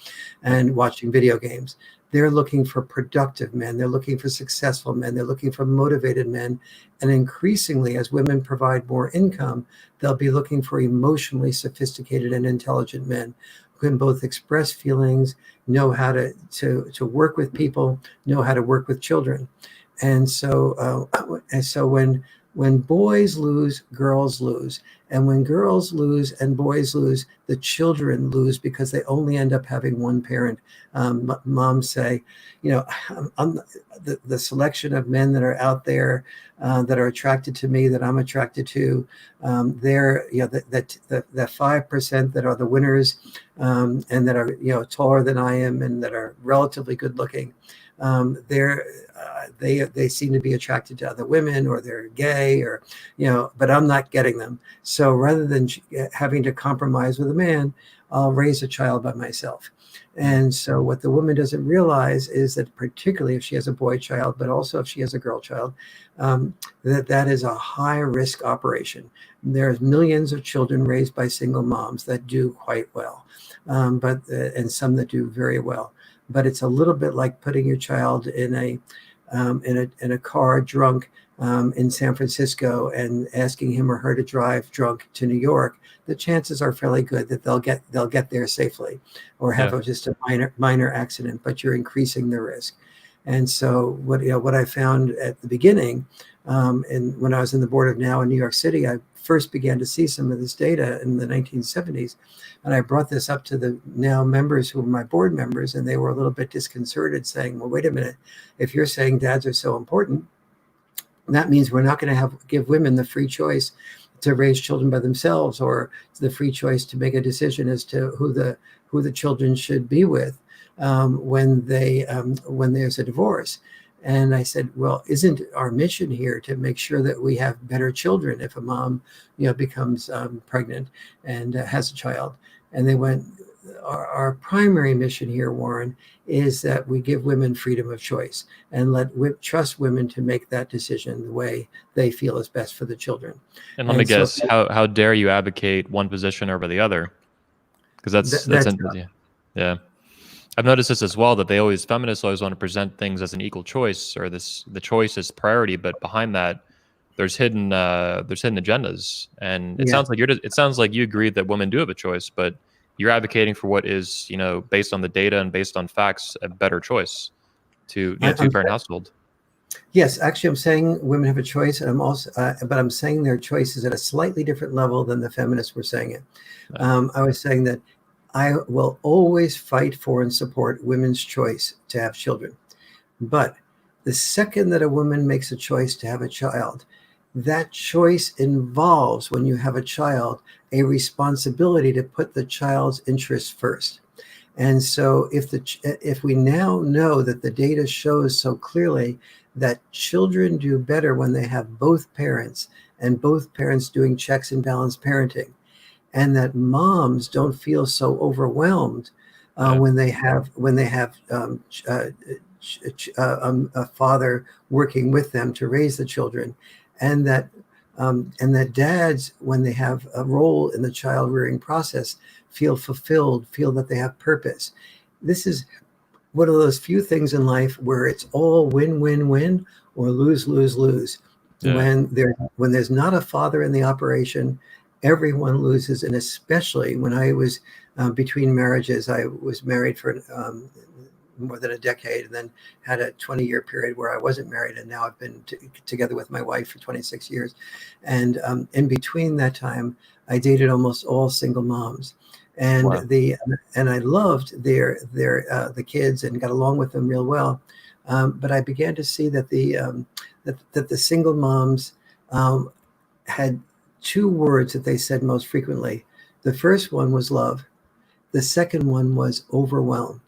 and watching video games. They're looking for productive men. They're looking for successful men. They're looking for motivated men. And increasingly, as women provide more income, they'll be looking for emotionally sophisticated and intelligent men who can both express feelings, know how to work with people, know how to work with children. And so when boys lose, girls lose. And when girls lose and boys lose, the children lose because they only end up having one parent. Moms say, the selection of men that are out there that are attracted to me, that I'm attracted to, they're, that 5% that are the winners and that are, taller than I am and that are relatively good looking. They seem to be attracted to other women, or they're gay, or but I'm not getting them. So rather than having to compromise with a man, I'll raise a child by myself. And so what the woman doesn't realize is that, particularly if she has a boy child, but also if she has a girl child, that is a high risk operation. There's millions of children raised by single moms that do quite well, and some that do very well. But it's a little bit like putting your child in a car drunk in San Francisco and asking him or her to drive drunk to New York. The chances are fairly good that they'll get there safely, or have just a minor accident. But you're increasing the risk. And so what I found at the beginning, and when I was in the board of Now in New York City, I first began to see some of this data in the 1970s. And I brought this up to the Now members who were my board members, and they were a little bit disconcerted, saying, well, wait a minute, if you're saying dads are so important, that means we're not going to give women the free choice to raise children by themselves, or the free choice to make a decision as to who the children should be with when there's a divorce. And I said, well, isn't our mission here to make sure that we have better children if a mom, becomes pregnant and has a child? And they went, our primary mission here, Warren, is that we give women freedom of choice and trust women to make that decision the way they feel is best for the children. And let me guess, how dare you advocate one position over the other? Because that's interesting. Yeah. I've noticed this as well, that feminists always want to present things as an equal choice, or the choice is priority, but behind that, there's hidden agendas. And it sounds like you agree that women do have a choice, but you're advocating for what is, based on the data and based on facts, a better choice to two-parent household. Yes, actually, I'm saying women have a choice, and but I'm saying their choice is at a slightly different level than the feminists were saying it. I was saying that I will always fight for and support women's choice to have children. But the second that a woman makes a choice to have a child, that choice involves, when you have a child, a responsibility to put the child's interests first. And so if we now know that the data shows so clearly that children do better when they have both parents, and both parents doing checks and balance parenting, and that moms don't feel so overwhelmed when they have a father working with them to raise the children, and that dads, when they have a role in the child rearing process, feel fulfilled, feel that they have purpose. This is one of those few things in life where it's all win, win, win, or lose, lose, lose. Yeah. When there's not a father in the operation, everyone loses. And especially when I was between marriages, I was married for more than a decade, and then had a 20-year period where I wasn't married, and now I've been together with my wife for 26 years. And in between that time, I dated almost all single moms, and Wow. and I loved the kids and got along with them real well. But I began to see that the single moms had two words that they said most frequently. The first one was love. The second one was overwhelm.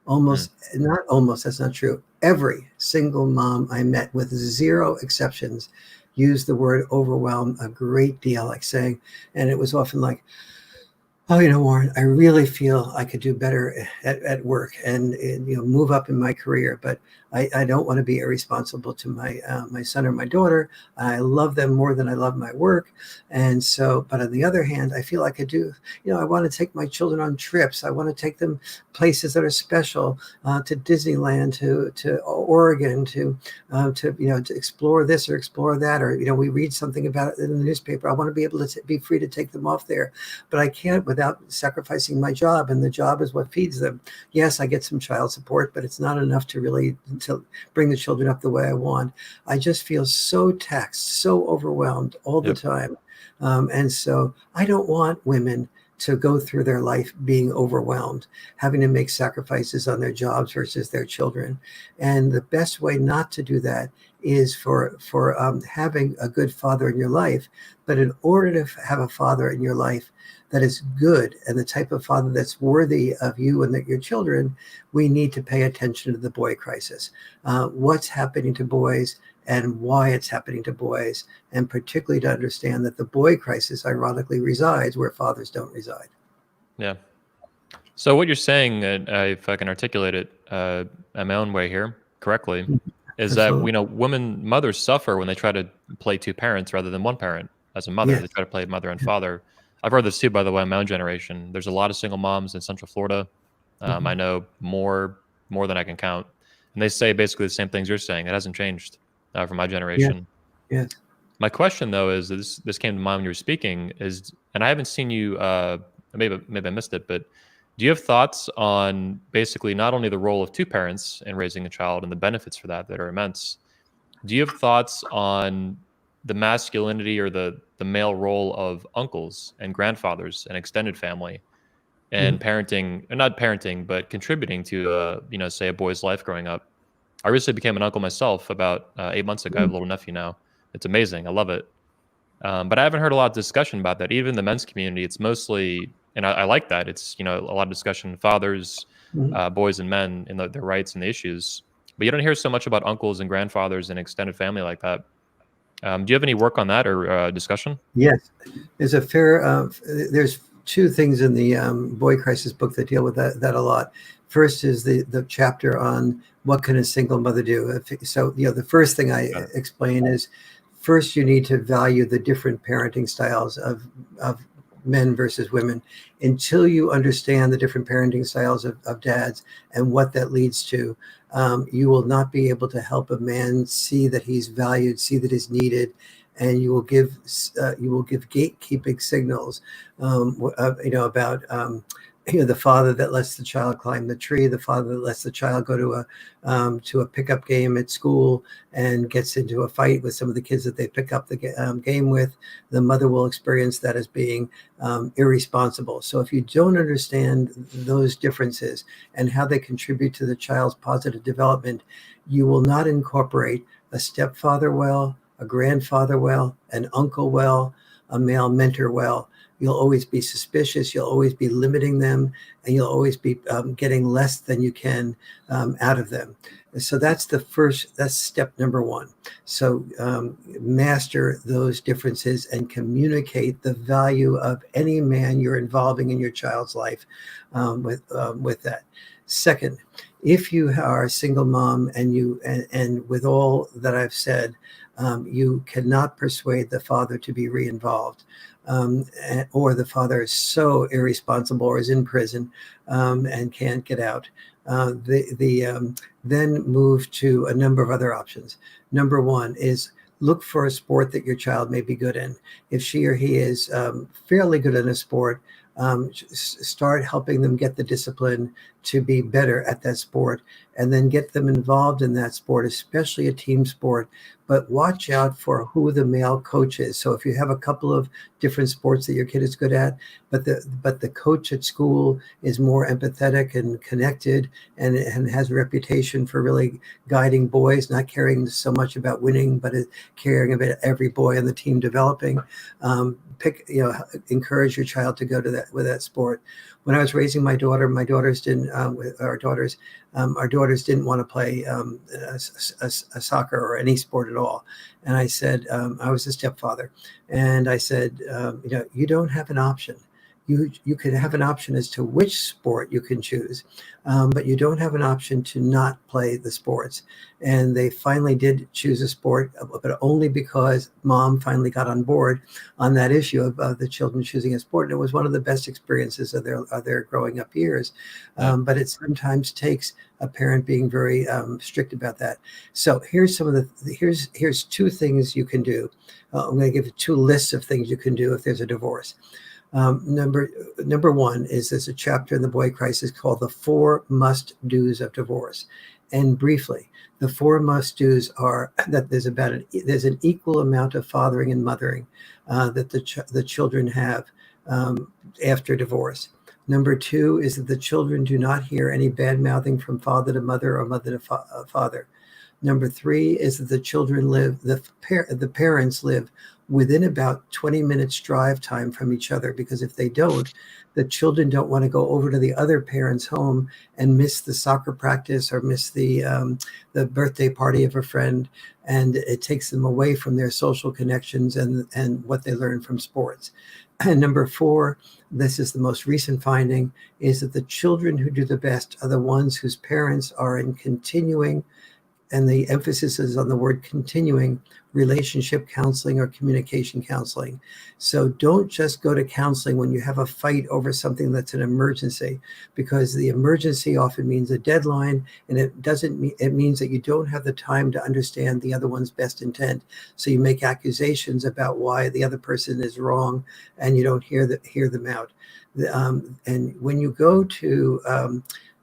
Not almost, that's not true. Every single mom I met, with zero exceptions, used the word overwhelm a great deal, like saying, and it was often like, oh, Warren, I really feel I could do better at work and move up in my career, but I don't want to be irresponsible to my son or my daughter. I love them more than I love my work. And so, but on the other hand, I feel like I do, I want to take my children on trips. I want to take them places that are special, to Disneyland, to Oregon, to explore this or explore that, or, we read something about it in the newspaper. I want to be able to be free to take them off there, but I can't without sacrificing my job, and the job is what feeds them. Yes, I get some child support, but it's not enough to really to bring the children up the way I want. I just feel so taxed, so overwhelmed all the time. And so I don't want women to go through their life being overwhelmed, having to make sacrifices on their jobs versus their children. And the best way not to do that is for having a good father in your life. But in order to have a father in your life that is good, and the type of father that's worthy of you and your children, we need to pay attention to the boy crisis. What's happening to boys and why it's happening to boys, and particularly to understand that the boy crisis ironically resides where fathers don't reside. Yeah. So what you're saying, if I can articulate it in my own way here correctly, is Absolutely. that mothers suffer when they try to play two parents rather than one parent as a mother. Yes. They try to play mother and father. I've heard this too, by the way, in my own generation. There's a lot of single moms in Central Florida. I know more than I can count, and they say basically the same things you're saying. It hasn't changed from my Yes. generation. Yes. My question, though, is this came to mind when you were speaking, and I haven't seen you. Maybe I missed it, but do you have thoughts on basically not only the role of two parents in raising a child and the benefits for that are immense? Do you have thoughts on the masculinity or the male role of uncles and grandfathers and extended family and parenting, or not parenting, but contributing to say a boy's life growing up? I recently became an uncle myself about 8 months ago. I have a little nephew now. It's amazing. I love it. But I haven't heard a lot of discussion about that. Even in the men's community, it's mostly, and I like that. It's, a lot of discussion, fathers, boys and men, and their rights and the issues. But you don't hear so much about uncles and grandfathers and extended family like that. Do you have any work on that or discussion? Yes, there's a fair. There's two things in the Boy Crisis book that deal with that a lot. First is the chapter on what can a single mother do. So the first thing I explain is, first you need to value the different parenting styles of men versus women. Until you understand the different parenting styles of dads and what that leads to, you will not be able to help a man see that he's valued, see that he's needed, and you will give gatekeeping signals, about the father that lets the child climb the tree, the father that lets the child go to a pickup game at school and gets into a fight with some of the kids that they pick up the game with, the mother will experience that as being irresponsible. So if you don't understand those differences and how they contribute to the child's positive development, you will not incorporate a stepfather well, a grandfather well, an uncle well, a male mentor well. You'll always be suspicious. You'll always be limiting them, and you'll always be getting less than you can out of them. So that's step number one. So master those differences and communicate the value of any man you're involving in your child's life with that. Second, if you are a single mom and with all that I've said, you cannot persuade the father to be re-involved. Or the father is so irresponsible or is in prison and can't get out. Then move to a number of other options. Number one is look for a sport that your child may be good in. If she or he is fairly good in a sport, start helping them get the discipline to be better at that sport, and then get them involved in that sport, especially a team sport. But watch out for who the male coach is. So if you have a couple of different sports that your kid is good at, but the coach at school is more empathetic and connected and has a reputation for really guiding boys, not caring so much about winning, but caring about every boy on the team developing, encourage your child to go to that sport. When I was raising my daughter, our daughters didn't want to play a soccer or any sport at all. And I said, I was a stepfather, and I said, you don't have an option. You can have an option as to which sport you can choose, but you don't have an option to not play the sports. And they finally did choose a sport, but only because mom finally got on board on that issue of the children choosing a sport. And it was one of the best experiences of their growing up years. But it sometimes takes a parent being very strict about that. So here's here's two things you can do. I'm going to give you two lists of things you can do if there's a divorce. Number one is there's a chapter in the Boy Crisis called the 4 must-dos of divorce. And briefly, the 4 must-dos are that there's an equal amount of fathering and mothering that the children have after divorce. Number 2 is that the children do not hear any bad-mouthing from father to mother or mother to father. Number 3 is that the parents live within about 20 minutes drive time from each other, because if they don't, the children don't want to go over to the other parent's home and miss the soccer practice or miss the birthday party of a friend, and it takes them away from their social connections and what they learn from sports. And number 4, this is the most recent finding, is that the children who do the best are the ones whose parents are in continuing, and the emphasis is on the word continuing, relationship counseling or communication counseling. So don't just go to counseling when you have a fight over something that's an emergency, because the emergency often means a deadline, and it means that you don't have the time to understand the other one's best intent. So you make accusations about why the other person is wrong, and you don't hear them out. And when you go to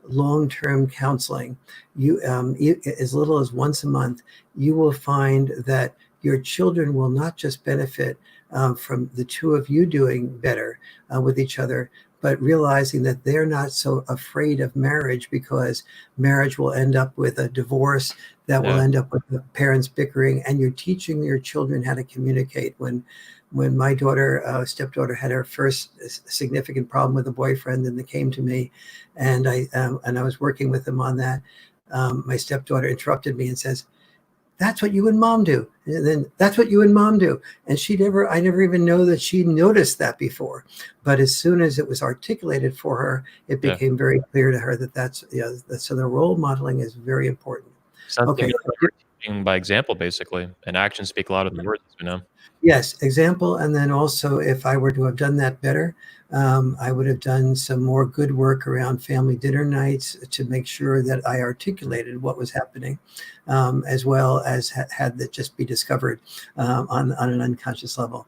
long-term counseling, you as little as once a month, you will find that your children will not just benefit from the two of you doing better with each other, but realizing that they're not so afraid of marriage, because marriage will end up with a divorce that will end up with the parents bickering, and you're teaching your children how to communicate. When my stepdaughter had her first significant problem with a boyfriend, and they came to me, and I was working with them on that, my stepdaughter interrupted me and says, "That's what you and mom do." And then, "That's what you and mom do." And I never even know that she noticed that before. But as soon as it was articulated for her, it became very clear to her that so the role modeling is very important. Sounds like teaching by example, basically, and actions speak louder than words, Yes, example. And then also, if I were to have done that better, I would have done some more good work around family dinner nights to make sure that I articulated what was happening, as well as had that just be discovered on an unconscious level.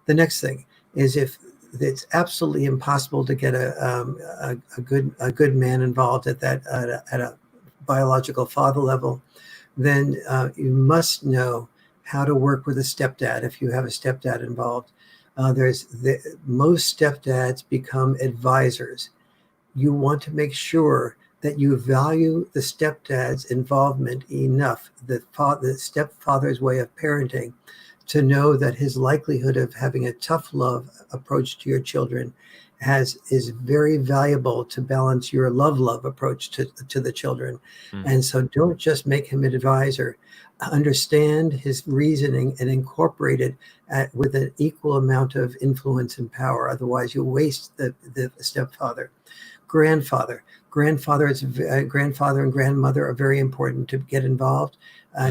The next thing is, if it's absolutely impossible to get a good man involved at a biological father level, then you must know how to work with a stepdad if you have a stepdad involved. Most stepdads become advisors. You want to make sure that you value the stepdad's involvement enough, the stepfather's way of parenting, to know that his likelihood of having a tough love approach to your children is very valuable to balance your love approach to the children. And so don't just make him an advisor. Understand his reasoning and incorporate it with an equal amount of influence and power. Otherwise, you'll waste the stepfather. Grandfather and grandmother are very important to get involved.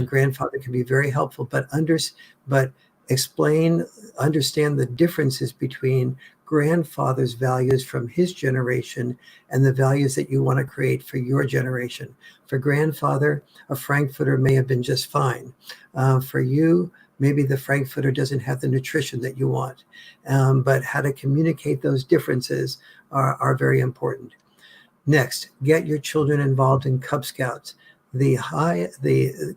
Grandfather can be very helpful, but understand the differences between grandfather's values from his generation and the values that you want to create for your generation. For grandfather, a Frankfurter may have been just fine. For you, maybe the Frankfurter doesn't have the nutrition that you want. But how to communicate those differences are very important. Next, get your children involved in Cub Scouts. The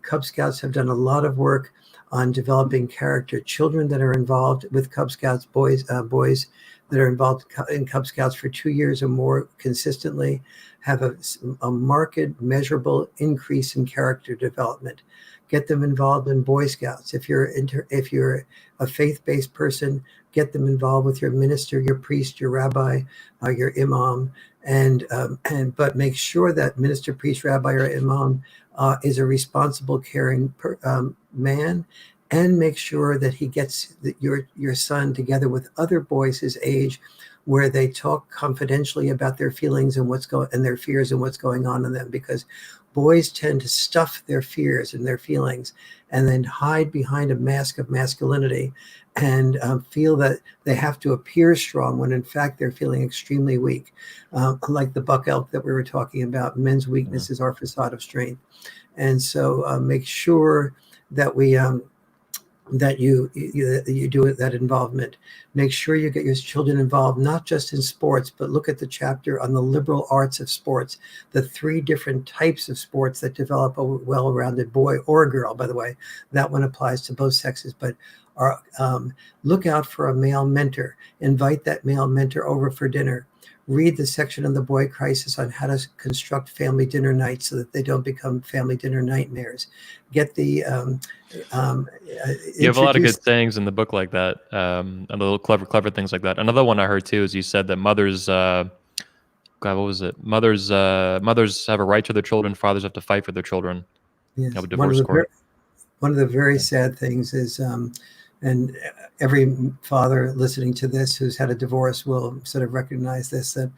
Cub Scouts have done a lot of work on developing character. Children that are involved with Cub Scouts, boys that are involved in Cub Scouts for 2 years or more consistently, have a marked, measurable increase in character development. Get them involved in Boy Scouts. If you're a faith-based person, get them involved with your minister, your priest, your rabbi, your imam, but make sure that minister, priest, rabbi, or imam is a responsible, caring man, and make sure that he gets your son together with other boys his age, where they talk confidentially about their feelings and their fears and what's going on in them, because boys tend to stuff their fears and their feelings and then hide behind a mask of masculinity and feel that they have to appear strong when in fact they're feeling extremely weak. Like the buck elk that we were talking about, men's weakness is our facade of strength. And so make sure that that you do that involvement. Make sure you get your children involved, not just in sports, but look at the chapter on the liberal arts of sports, the 3 different types of sports that develop a well-rounded boy or a girl, by the way. That one applies to both sexes, but look out for a male mentor. Invite that male mentor over for dinner. Read the section on the boy crisis on how to construct family dinner nights so that they don't become family dinner nightmares. Get the you have a lot of good sayings in the book like that, and little clever things like that. Another one I heard too is you said that mothers, God, what was it? Mothers have a right to their children. Fathers have to fight for their children. Yes. Have a divorce court. One of the very sad things is, and every father listening to this who's had a divorce will sort of recognize this, that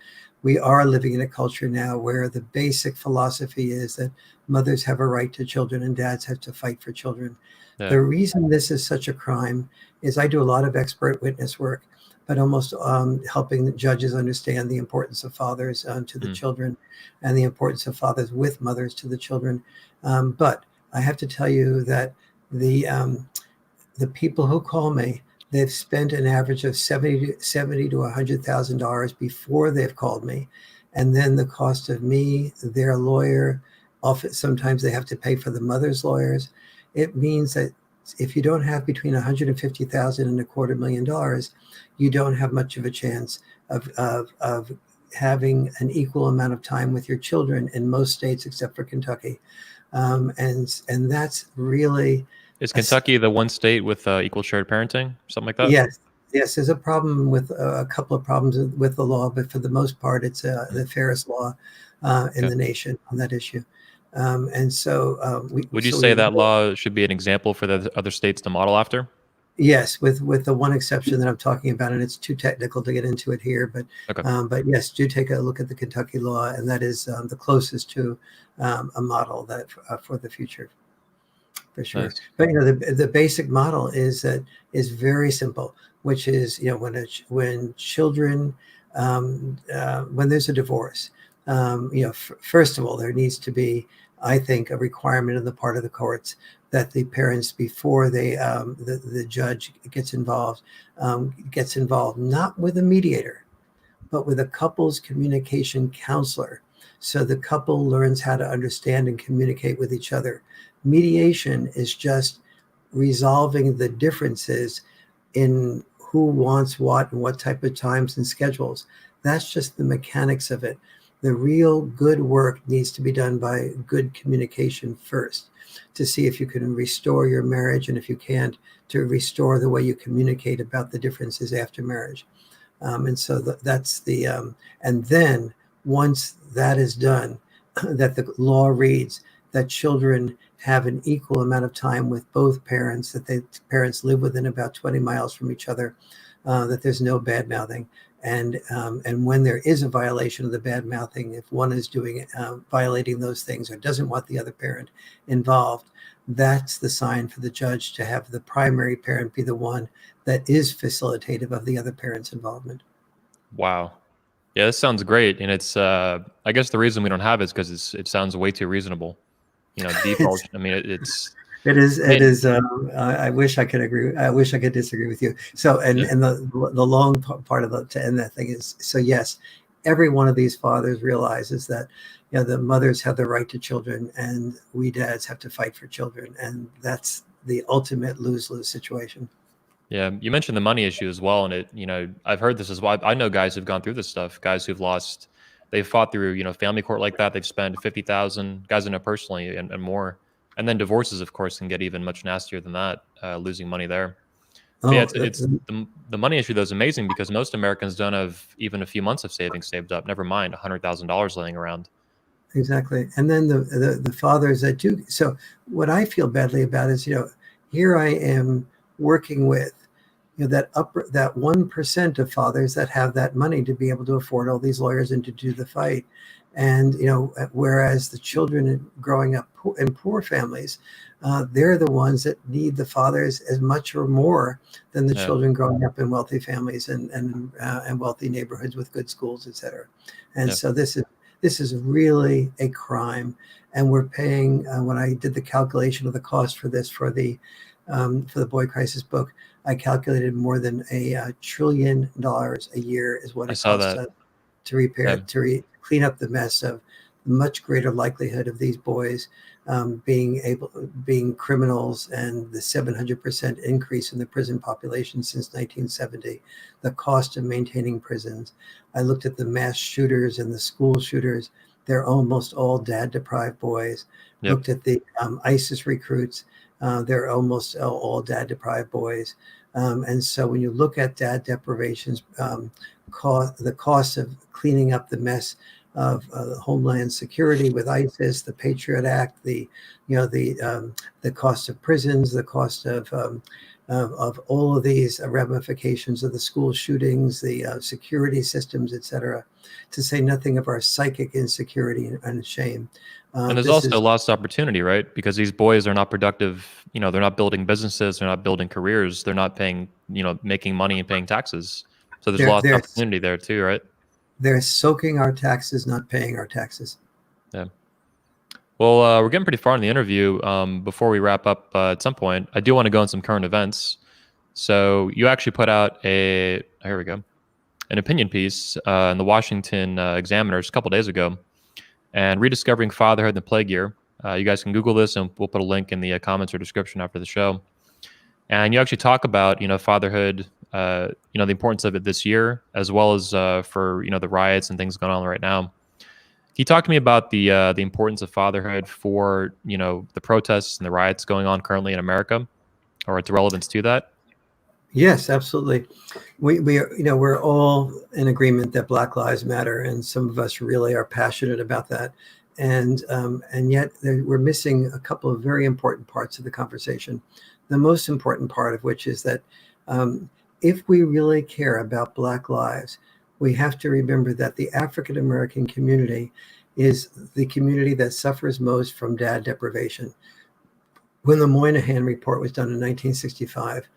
we are living in a culture now where the basic philosophy is that mothers have a right to children and dads have to fight for children. Yeah. The reason this is such a crime is I do a lot of expert witness work, but almost helping the judges understand the importance of fathers to the children and the importance of fathers with mothers to the children. But I have to tell you that the people who call me, they've spent an average of $70,000 to $100,000 before they've called me. And then the cost of me, their lawyer, often sometimes they have to pay for the mother's lawyers. It means that if you don't have between $150,000 and $250,000, you don't have much of a chance of having an equal amount of time with your children in most states except for Kentucky. And that's really... Is Kentucky the one state with equal shared parenting, something like that? Yes. There's a problem with a couple of problems with the law, but for the most part, it's the fairest law in the nation on that issue. And so, would you say that law should be an example for the other states to model after? Yes, with the one exception that I'm talking about, and it's too technical to get into it here. But yes, do take a look at the Kentucky law, and that is the closest to a model that for the future. For sure. Nice. But the basic model is very simple, which is when children when there's a divorce, first of all there needs to be I think, a requirement on the part of the courts that the parents, before the judge gets involved not with a mediator, but with a couple's communication counselor. So the couple learns how to understand and communicate with each other. Mediation is just resolving the differences in who wants what and what type of times and schedules. That's just the mechanics of it. The real good work needs to be done by good communication first, to see if you can restore your marriage, and if you can't, to restore the way you communicate about the differences after marriage. And so that's the, and then once that is done, that the law reads that children have an equal amount of time with both parents, that the parents live within about 20 miles from each other, that there's no bad mouthing. And when there is a violation of the bad mouthing, if one is doing violating those things or doesn't want the other parent involved, that's the sign for the judge to have the primary parent be the one that is facilitative of the other parent's involvement. Wow. Yeah, this sounds great. And it's, I guess the reason we don't have it is because it sounds way too reasonable. Default. I mean, it's. It is. I mean, It is. I wish I could agree. I wish I could disagree with you. So, and yeah. and the long part of to end that thing is, so yes, every one of these fathers realizes that, the mothers have the right to children, and we dads have to fight for children, and that's the ultimate lose-lose situation. Yeah, you mentioned the money issue as well, and I've heard this as well. I know guys who've gone through this stuff, guys who've lost, they've fought through, family court like that. They've spent 50,000, guys I know personally, and more. And then divorces, of course, can get even much nastier than that, losing money there. But yeah, Oh, it's the money issue though is amazing because most Americans don't have even a few months of savings saved up. Never mind $100,000 laying around. exactly. And then the fathers that do. So what I feel badly about is, here I am working with, that 1% of fathers that have that money to be able to afford all these lawyers and to do the fight. And, whereas the children growing up in poor families, they're the ones that need the fathers as much or more than the children growing up in wealthy families and wealthy neighborhoods with good schools, et cetera. And so this is really a crime. And we're paying, when I did the calculation of the cost for this, for the Boy Crisis book, I calculated more than $1 trillion a year is what it costs us to repair, clean up the mess of much greater likelihood of these boys being criminals, and the 700% increase in the prison population since 1970, the cost of maintaining prisons. I looked at the mass shooters and the school shooters. They're almost all dad-deprived boys. Looked at the ISIS recruits. They're almost all dad-deprived boys. And so when you look at dad deprivations, the cost of cleaning up the mess of Homeland Security with ISIS, the Patriot Act, the cost of prisons, the cost of all of these ramifications of the school shootings, the security systems, et cetera, to say nothing of our psychic insecurity and shame. And there's also lost opportunity, right? Because these boys are not productive. They're not building businesses. They're not building careers. They're not paying, making money and paying taxes. So there's lost opportunity there too, right? They're soaking our taxes, not paying our taxes. Yeah. Well, we're getting pretty far in the interview. Before we wrap up at some point, I do want to go on some current events. So you actually put out an opinion piece in the Washington Examiner a couple days ago, and rediscovering fatherhood in the plague year. You guys can Google this, and we'll put a link in the comments or description after the show. And you actually talk about, fatherhood, the importance of it this year, as well as for, the riots and things going on right now. Can you talk to me about the importance of fatherhood for, the protests and the riots going on currently in America, or its relevance to that? Yes, absolutely. We are, we're all in agreement that Black Lives Matter, and some of us really are passionate about that. And yet we're missing a couple of very important parts of the conversation. The most important part of which is that if we really care about Black lives, we have to remember that the African American community is the community that suffers most from dad deprivation. When the Moynihan Report was done in 1965,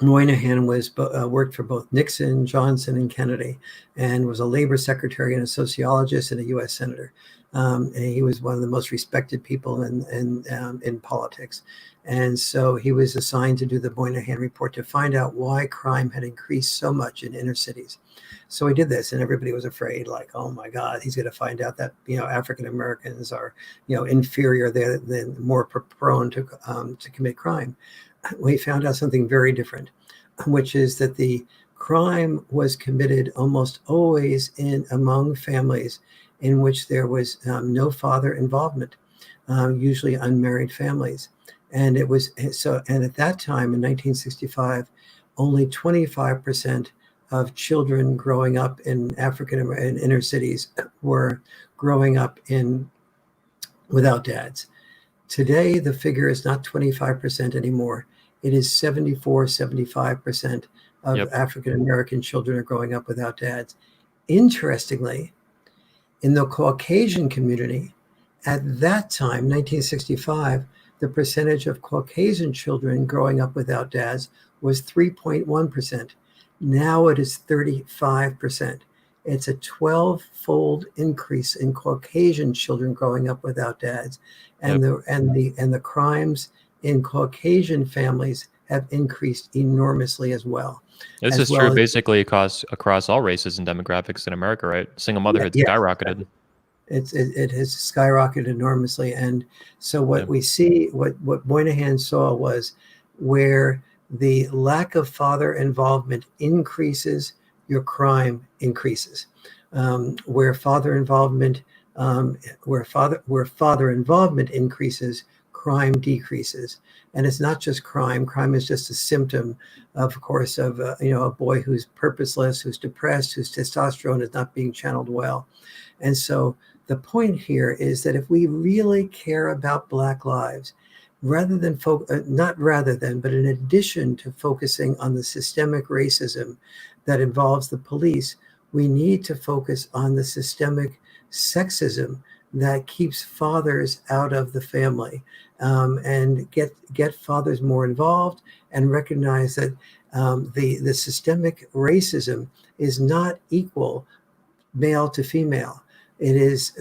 Moynihan worked for both Nixon, Johnson, and Kennedy, and was a labor secretary and a sociologist and a U.S. senator. And he was one of the most respected people in politics. And so he was assigned to do the Moynihan report to find out why crime had increased so much in inner cities. So he did this, and everybody was afraid, like, oh my God, he's going to find out that African Americans are inferior, they're more prone to commit crime. We found out something very different, which is that the crime was committed almost always among families in which there was no father involvement, usually unmarried families. And it was so. And at that time, in 1965, only 25% of children growing up in African inner cities were growing up without dads. Today, the figure is not 25% anymore. It is 74, 75% of African American children are growing up without dads. Interestingly, in the Caucasian community, at that time, 1965, the percentage of Caucasian children growing up without dads was 3.1%. Now it is 35%. It's a 12-fold increase in Caucasian children growing up without dads, and the crimes in Caucasian families have increased enormously as well. This is true basically across all races and demographics in America, right? Single motherhood skyrocketed. It has skyrocketed enormously, and so what we see, what Moynihan saw was where the lack of father involvement increases, your crime increases. Where father involvement increases, crime decreases. And it's not just crime. Crime is just a symptom, of course, of a boy who's purposeless, who's depressed, whose testosterone is not being channeled well. And so the point here is that if we really care about Black lives, but in addition to focusing on the systemic racism that involves the police, we need to focus on the systemic sexism that keeps fathers out of the family, and get fathers more involved, and recognize that the systemic racism is not equal male to female. It is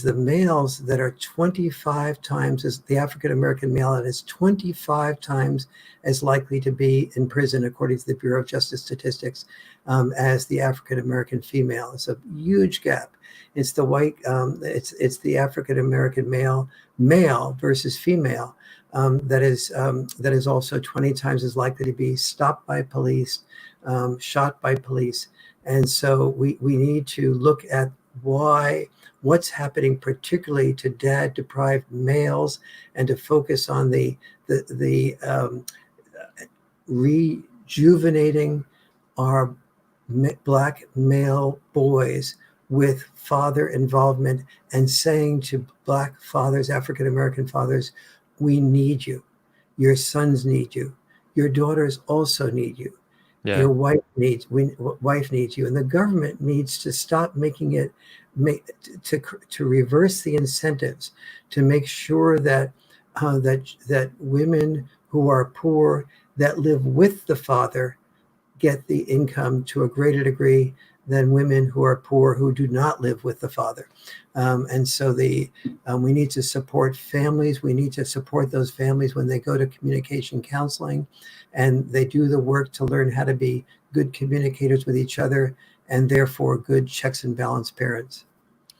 the males that are 25 times as the African American male, and is 25 times as likely to be in prison, according to the Bureau of Justice Statistics, as the African American female. It's a huge gap. It's the white, it's the African American male versus female that is also 20 times as likely to be stopped by police, shot by police. And so we need to look at what's happening particularly to dad-deprived males, and to focus on the rejuvenating our Black male boys with father involvement, and saying to Black fathers, African American fathers, we need you. Your sons need you. Your daughters also need you. Yeah. Your wife needs you, and the government needs to stop to reverse the incentives, to make sure that women who are poor that live with the father get the income to a greater degree than women who are poor who do not live with the father. And so we need to support families. We need to support those families when they go to communication counseling, and they do the work to learn how to be good communicators with each other, and therefore good checks and balance parents.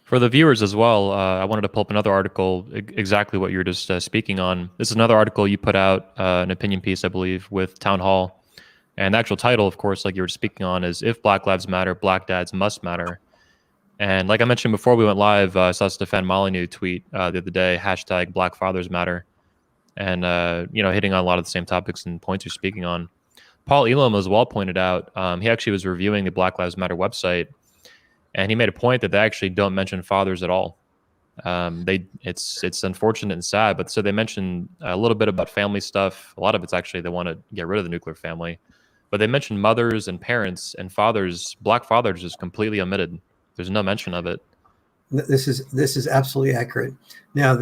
For the viewers as well, I wanted to pull up another article, exactly what you're just speaking on. This is another article you put out, an opinion piece, I believe, with Town Hall. And the actual title, of course, like you were speaking on, is If Black Lives Matter, Black Dads Must Matter. And like I mentioned before we went live, I saw Stefan Molyneux tweet the other day, hashtag Black Fathers Matter. And, hitting on a lot of the same topics and points you're speaking on. Paul Elam as well pointed out, he actually was reviewing the Black Lives Matter website, and he made a point that they actually don't mention fathers at all. It's unfortunate and sad, but so they mention a little bit about family stuff. A lot of it's actually they want to get rid of the nuclear family, but they mention mothers and parents and fathers. Black fathers is completely omitted. There's no mention of it. This is absolutely accurate. Now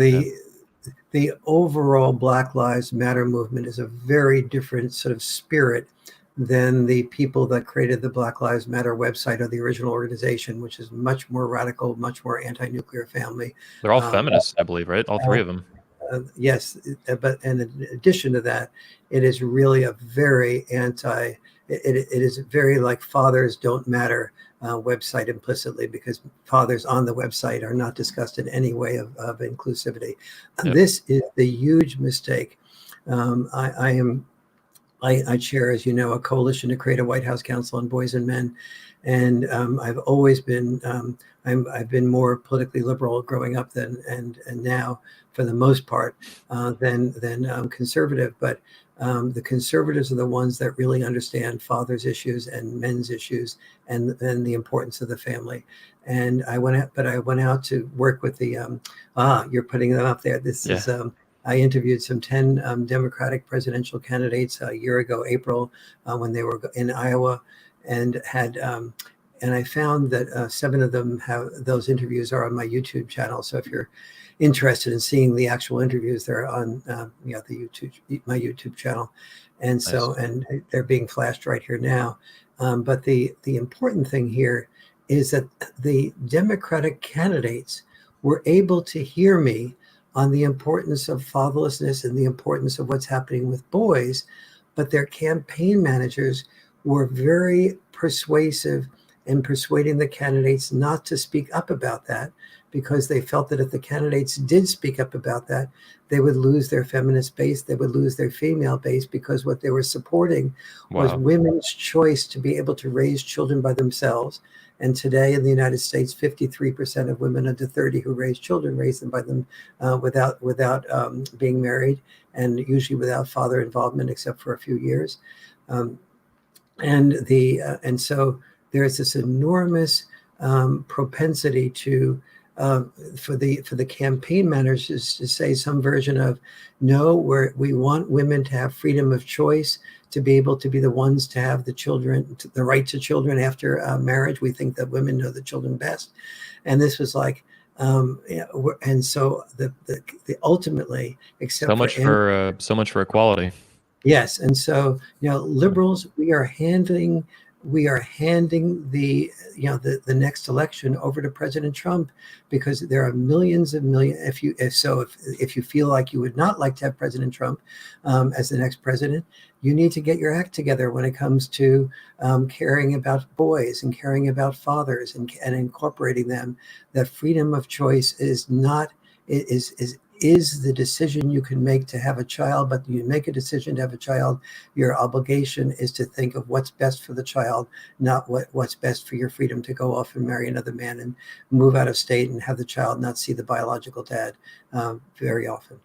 the overall Black Lives Matter movement is a very different sort of spirit than the people that created the Black Lives Matter website or the original organization, which is much more radical, much more anti-nuclear family. They're all feminists, I believe, right? All three of them. Yes, but in addition to that, it is really a very it is very like fathers don't matter website implicitly, because fathers on the website are not discussed in any way of inclusivity. Yep. This is the huge mistake. I chair, as you know, a coalition to create a White House Council on Boys and Men, and I've always been I've been more politically liberal growing up than and now, for the most part, than conservative. But the conservatives are the ones that really understand fathers' issues and men's issues, and the importance of the family. And I went out to work with the you're putting them up there. This is. I interviewed some 10 Democratic presidential candidates a year ago, April, when they were in Iowa, and had and I found that 7 of them those interviews are on my YouTube channel. So if you're interested in seeing the actual interviews, they're on my YouTube channel, and so and they're being flashed right here now. But the important thing here is that the Democratic candidates were able to hear me on the importance of fatherlessness and the importance of what's happening with boys, but their campaign managers were very persuasive in persuading the candidates not to speak up about that, because they felt that if the candidates did speak up about that, they would lose their feminist base, they would lose their female base, because what they were supporting was women's choice to be able to raise children by themselves. And today in the United States, 53% of women under 30 who raise children raise them by them without being married, and usually without father involvement except for a few years. And so there's this enormous propensity to for the campaign managers to say some version of, no, we want women to have freedom of choice, to be able to be the ones to have the children, the right to children after marriage. We think that women know the children best. And this was like, and so the ultimately, except so much for equality. Yes. And so, liberals, we are handing the next election over to President Trump, because there are millions. If you feel like you would not like to have President Trump as the next president, you need to get your act together when it comes to caring about boys and caring about fathers and incorporating them. That freedom of choice is the decision you can make to have a child, but you make a decision to have a child, your obligation is to think of what's best for the child, not what's best for your freedom to go off and marry another man and move out of state and have the child not see the biological dad very often.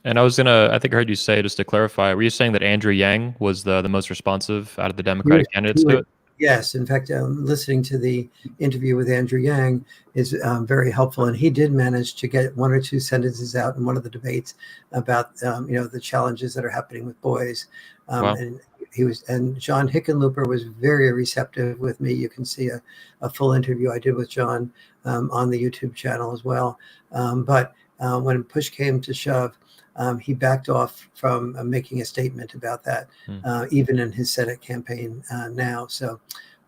And I think I heard you say, just to clarify, were you saying that Andrew Yang was the most responsive out of the Democratic candidates to it? Yes. In fact, listening to the interview with Andrew Yang is very helpful. And he did manage to get 1 or 2 sentences out in one of the debates about, the challenges that are happening with boys. And John Hickenlooper was very receptive with me. You can see a full interview I did with John on the YouTube channel as well. But when push came to shove, he backed off from making a statement about that, even in his Senate campaign now. So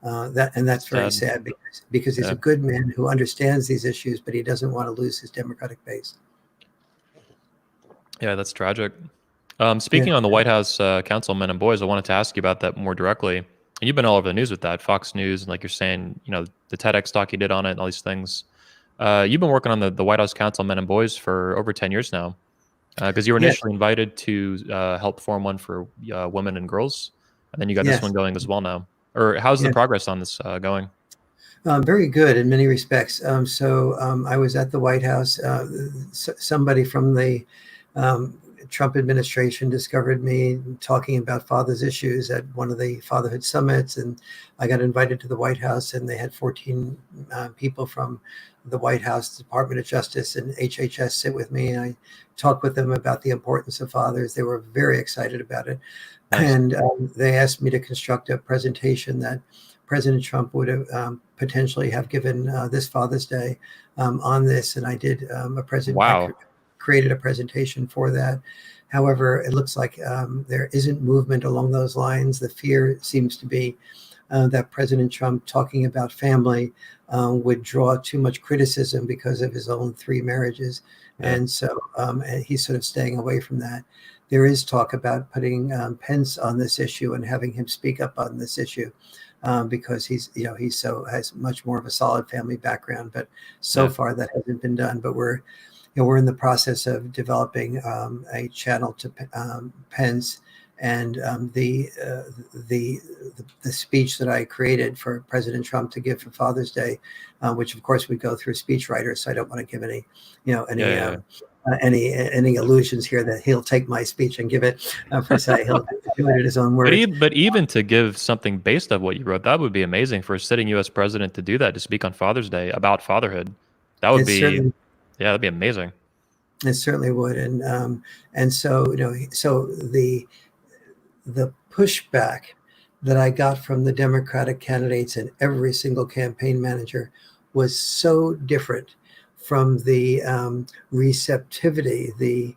that's very sad, because he's a good man who understands these issues, but he doesn't want to lose his Democratic base. Yeah, that's tragic. Speaking on the White House Council of Men and Boys, I wanted to ask you about that more directly. And you've been all over the news with that, Fox News, and like you're saying, the TEDx talk you did on it and all these things. You've been working on the White House Council of Men and Boys for over 10 years now. Because you were initially invited to help form one for women and girls, and then you got this one going as well now. Or how's the progress on this going? Very good in many respects. So I was at the White House. Somebody from the Trump administration discovered me talking about fathers' issues at one of the fatherhood summits, and I got invited to the White House, and they had 14 people from the White House, Department of Justice, and HHS sit with me, and I talked with them about the importance of fathers. They were very excited about it. Nice. And they asked me to construct a presentation that President Trump would have potentially have given this Father's Day on this, and I did a presentation. Wow. created a presentation for that. However, it looks like there isn't movement along those lines. The fear seems to be that President Trump talking about family would draw too much criticism because of his own 3 marriages. Yeah. And so he's sort of staying away from that. There is talk about putting Pence on this issue and having him speak up on this issue because he's has much more of a solid family background. But so far that hasn't been done. But we're in the process of developing a channel to Pence, and the speech that I created for President Trump to give for Father's Day, which of course would go through speechwriters. So I don't want to give any any illusions here that he'll take my speech and give it per se. He'll do it in his own words. But even to give something based on what you wrote, that would be amazing for a sitting U.S. president to do that, to speak on Father's Day about fatherhood. That would be, that'd be amazing. It certainly would, and so the pushback that I got from the Democratic candidates and every single campaign manager was so different from the receptivity, the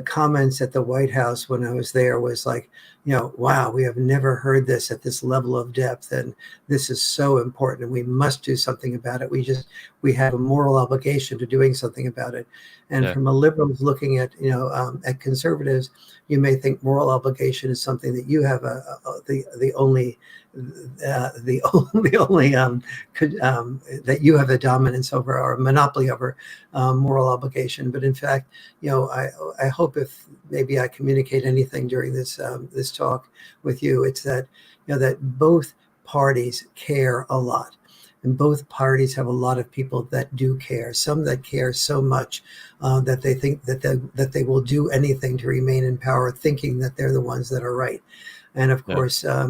comments at the White House when I was there was like, wow, we have never heard this at this level of depth, and this is so important, and we must do something about it. We have a moral obligation to doing something about it. And from a liberals looking at at conservatives, you may think moral obligation is something that you have the only that you have a dominance over or a monopoly over moral obligation. But in fact, I hope if maybe I communicate anything during this talk with you, it's that that both parties care a lot. And both parties have a lot of people that do care. Some that care so much that they think that they will do anything to remain in power, thinking that they're the ones that are right. And of course, I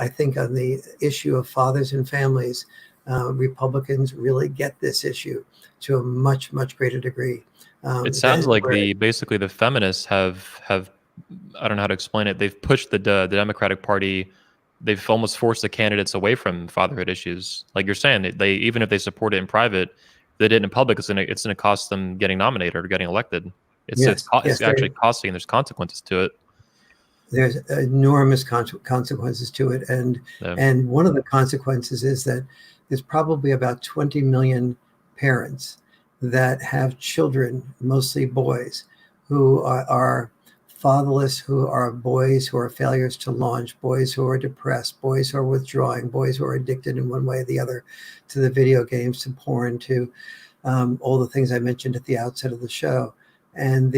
think on the issue of fathers and families, Republicans really get this issue to a much, much greater degree. It sounds like basically the feminists have I don't know how to explain it. They've pushed the Democratic Party. They've almost forced the candidates away from fatherhood issues. Like you're saying, they even if they support it in private, they did it in public. It's gonna cost them getting nominated or getting elected. It's actually costing. There's consequences to it. There's enormous consequences to it, and one of the consequences is that there's probably about 20 million parents that have children, mostly boys, who are fatherless, who are boys who are failures to launch, boys who are depressed, boys who are withdrawing, boys who are addicted in one way or the other to the video games, to porn, to all the things I mentioned at the outset of the show. And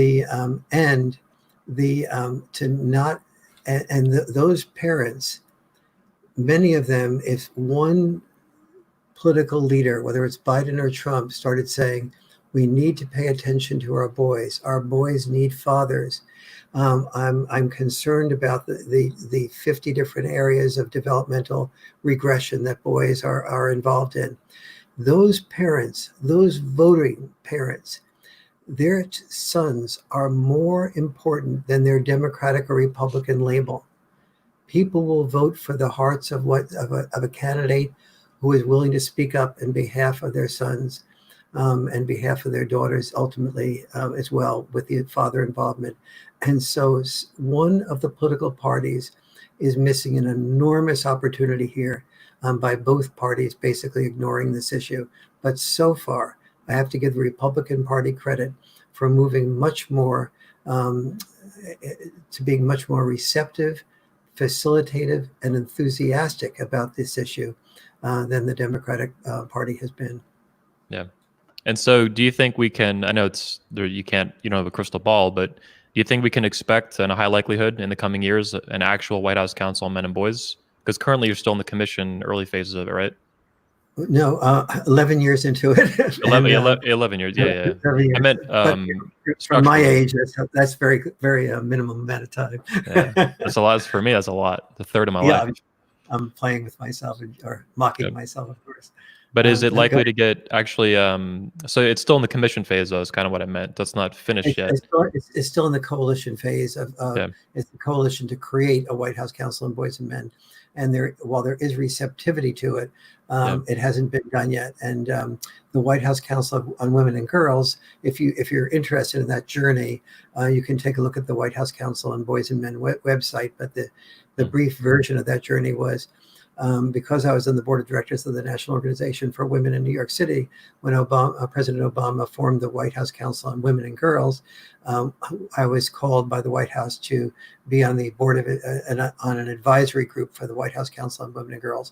those parents, many of them, if one political leader, whether it's Biden or Trump, started saying, we need to pay attention to our boys need fathers. I'm concerned about the 50 different areas of developmental regression that boys are involved in. Those parents, those voting parents, their sons are more important than their Democratic or Republican label. People will vote for the hearts of a candidate who is willing to speak up in behalf of their sons and behalf of their daughters, ultimately as well, with the father involvement. And so one of the political parties is missing an enormous opportunity here by both parties basically ignoring this issue. But so far, I have to give the Republican Party credit for moving much more to being much more receptive, facilitative, and enthusiastic about this issue than the Democratic Party has been. Yeah. And so do you think we can, I know you don't have a crystal ball, but do you think we can expect, in a high likelihood in the coming years, an actual White House Council on Men and Boys? Because currently you're still in the commission early phases of it, right? No, 11 years into it. 11 years. Yeah. 11 years. I meant from my age, that's very, very minimum amount of time. Yeah. That's a lot. For me, that's a lot. The third of my life. I'm playing with myself or mocking myself, of course. But is it likely to get actually? So it's still in the commission phase, though. Is kind of what I meant. That's not finished yet. It's still in the coalition phase of it's the coalition to create a White House Council on Boys and Men, and while there is receptivity to it, it hasn't been done yet. And the White House Council on Women and Girls, if you're interested in that journey, you can take a look at the White House Council on Boys and Men website. But the brief version of that journey was, because I was on the board of directors of the National Organization for Women in New York City, when President Obama formed the White House Council on Women and Girls, I was called by the White House to be on the board of on an advisory group for the White House Council on Women and Girls.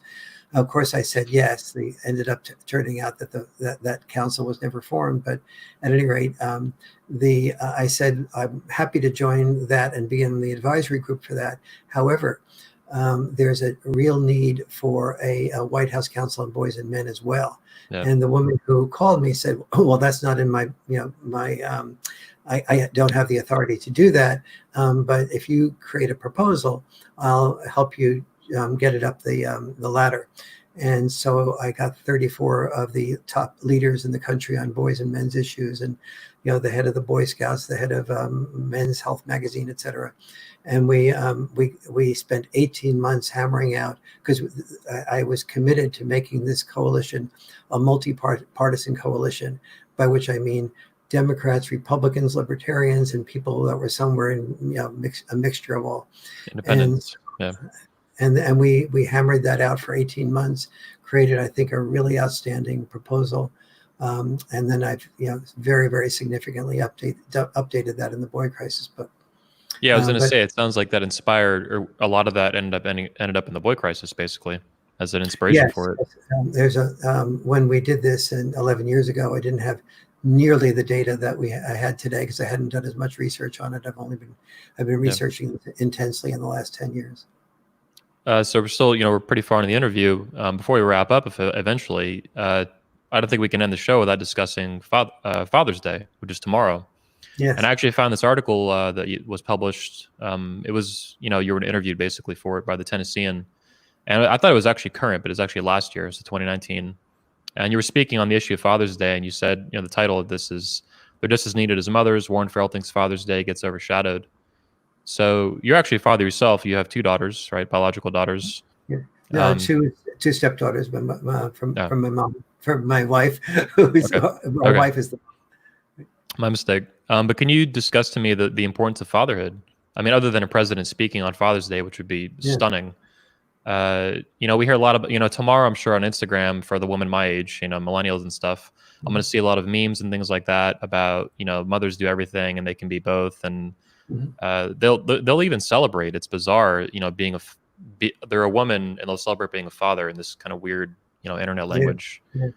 Of course, I said yes. They ended up turning out that that council was never formed. But at any rate, I said I'm happy to join that and be in the advisory group for that. However, there's a real need for a White House Council on Boys and Men as well. Yeah. And the woman who called me said, "Oh, well, that's not in my I don't have the authority to do that. But if you create a proposal, I'll help you get it up the ladder." And so I got 34 of the top leaders in the country on boys and men's issues, and the head of the Boy Scouts, the head of Men's Health magazine, et cetera. And we spent 18 months hammering out, because I was committed to making this coalition a multi-partisan coalition, by which I mean Democrats, Republicans, Libertarians, and people that were somewhere in a mixture of all. Independents. And we hammered that out for 18 months, created, I think, a really outstanding proposal. And then I've very, very significantly updated that in the Boy Crisis book. Yeah, I was going to say, it sounds like that inspired, or a lot of that ended up in the Boy Crisis, basically, as an inspiration for it. There's when we did this 11 years ago, I didn't have nearly the data that I had today, because I hadn't done as much research on it. I've been researching intensely in the last 10 years. So we're still, we're pretty far in the interview. Before we wrap up, eventually, I don't think we can end the show without discussing Father's Day, which is tomorrow. Yes. And I actually found this article that was published. It was, you were interviewed basically for it by the Tennessean. And I thought it was actually current, but it's actually last year, so 2019. And you were speaking on the issue of Father's Day, and you said, the title of this is, "They're Just as Needed as Mothers. Warren Farrell thinks Father's Day gets overshadowed." So you're actually a father yourself. You have 2 daughters, right? Biological daughters. Yeah. No, two stepdaughters from my mom, from my wife, who's my wife is the mom. My mistake. But can you discuss to me the importance of fatherhood? I mean, other than a president speaking on Father's Day, which would be stunning. We hear a lot of, tomorrow, I'm sure on Instagram, for the women my age, millennials and stuff, I'm going to see a lot of memes and things like that about, mothers do everything and they can be both. And they'll even celebrate. It's bizarre, they're a woman and they'll celebrate being a father in this kind of weird, internet language. Yeah.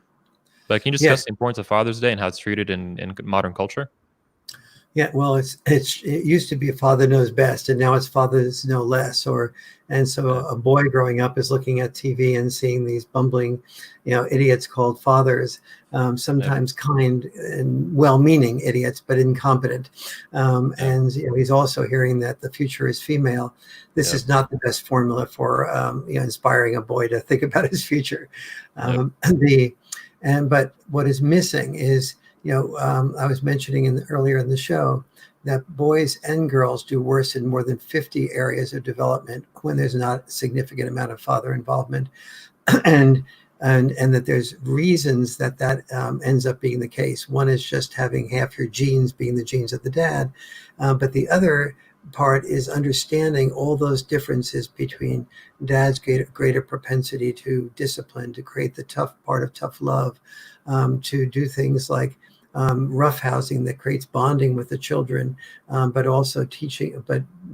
But can you discuss the importance of Father's Day and how it's treated in modern culture? Yeah, well, it used to be father knows best, and now it's fathers know less. And so a boy growing up is looking at TV and seeing these bumbling, idiots called fathers, sometimes kind and well-meaning idiots, but incompetent. And he's also hearing that the future is female. This is not the best formula for inspiring a boy to think about his future. But what is missing is, I was mentioning earlier in the show that boys and girls do worse in more than 50 areas of development when there's not a significant amount of father involvement, and that there's reasons that ends up being the case. One is just having half your genes being the genes of the dad, but the other part is understanding all those differences between dad's greater propensity to discipline, to create the tough part of tough love, to do things like roughhousing that creates bonding with the children, but also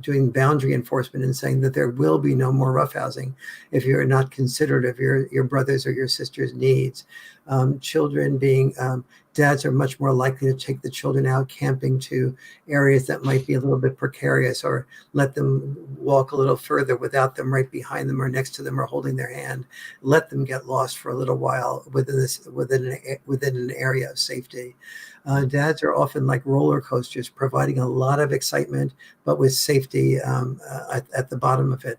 doing boundary enforcement and saying that there will be no more roughhousing if you're not considerate of your brother's or your sister's needs. Children being dads are much more likely to take the children out camping to areas that might be a little bit precarious, or let them walk a little further without them right behind them or next to them or holding their hand. Let them get lost for a little while within an area of safety. Dads are often like roller coasters, providing a lot of excitement, but with safety at the bottom of it.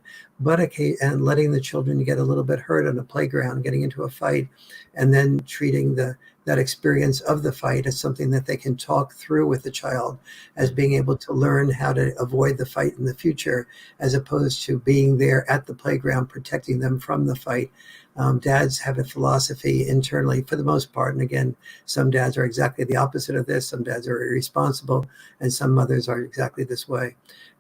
And letting the children get a little bit hurt on a playground, getting into a fight, and then treating the that experience of the fight as something that they can talk through with the child, as being able to learn how to avoid the fight in the future, as opposed to being there at the playground protecting them from the fight. Dads have a philosophy internally for the most part. And again, some dads are exactly the opposite of this. Some dads are irresponsible, and some mothers are exactly this way.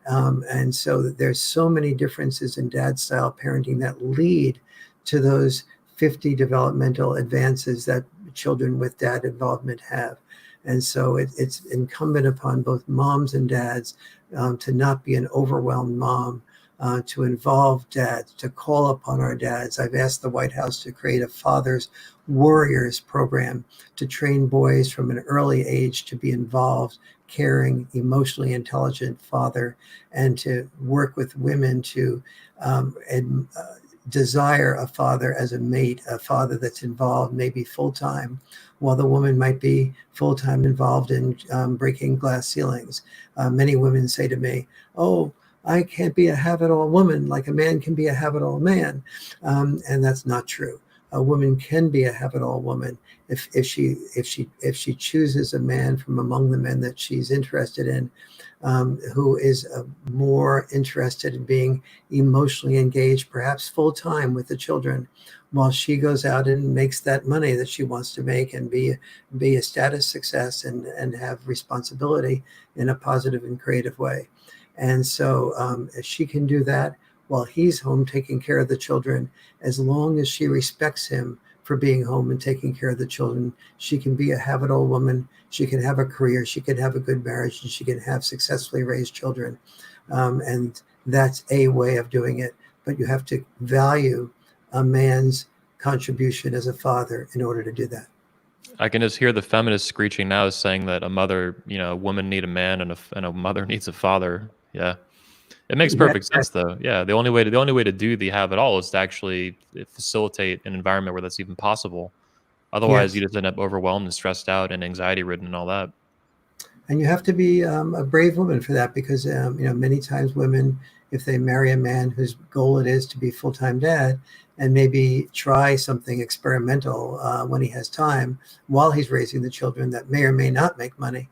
And so there's so many differences in dad style parenting that lead to those 50 developmental advances that children with dad involvement have. And so it's incumbent upon both moms and dads to not be an overwhelmed mom, to involve dads, to call upon our dads. I've asked the White House to create a Fathers Warriors program to train boys from an early age to be involved, caring, emotionally intelligent father, and to work with women to desire a father as a mate, a father that's involved maybe full-time, while the woman might be full-time involved in breaking glass ceilings. Many women say to me, "Oh, I can't be a have-it-all woman like a man can be a have-it-all man." And that's not true. A woman can be a have-it-all woman if she chooses a man from among the men that she's interested in, who is more interested in being emotionally engaged, perhaps full-time with the children, while she goes out and makes that money that she wants to make and be a status success and have responsibility in a positive and creative way. And so if she can do that while he's home taking care of the children, as long as she respects him for being home and taking care of the children, she can be a have-it-all woman. She can have a career, she can have a good marriage, and she can have successfully raised children. And that's a way of doing it. But you have to value a man's contribution as a father in order to do that. I can just hear the feminists screeching now, saying that a mother, women need a man and a mother needs a father. Yeah. It makes perfect sense, though. Yeah, the only way to do the have it all is to actually facilitate an environment where that's even possible. Otherwise, you just end up overwhelmed and stressed out and anxiety ridden and all that. And you have to be a brave woman for that, because many times women, if they marry a man whose goal it is to be full-time dad and maybe try something experimental when he has time while he's raising the children that may or may not make money,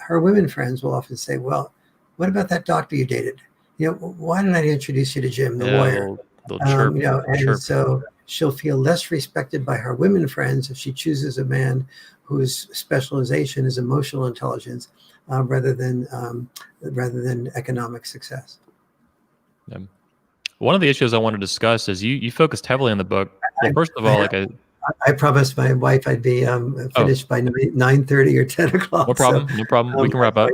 her women friends will often say, "Well, what about that doctor you dated? Why didn't I introduce you to Jim, the lawyer?" They'll chirp. And so she'll feel less respected by her women friends if she chooses a man whose specialization is emotional intelligence rather than economic success. Yeah. One of the issues I want to discuss is you focused heavily on the book. Well, first of all, I promised my wife I'd be finished by 9:30 or 10 o'clock. No problem. No problem. We can wrap up.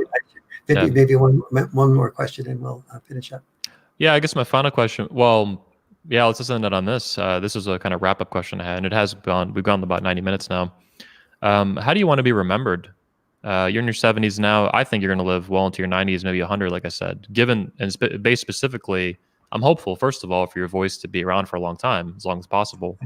Maybe one more question and we'll finish up. Yeah, I guess my final question. Well, yeah, let's just end it on this. This is a kind of wrap up question I had, and we've gone about 90 minutes now. How do you want to be remembered? You're in your 70s now. I think you're going to live well into your 90s, maybe 100, like I said. Based specifically, I'm hopeful, first of all, for your voice to be around for a long time, as long as possible.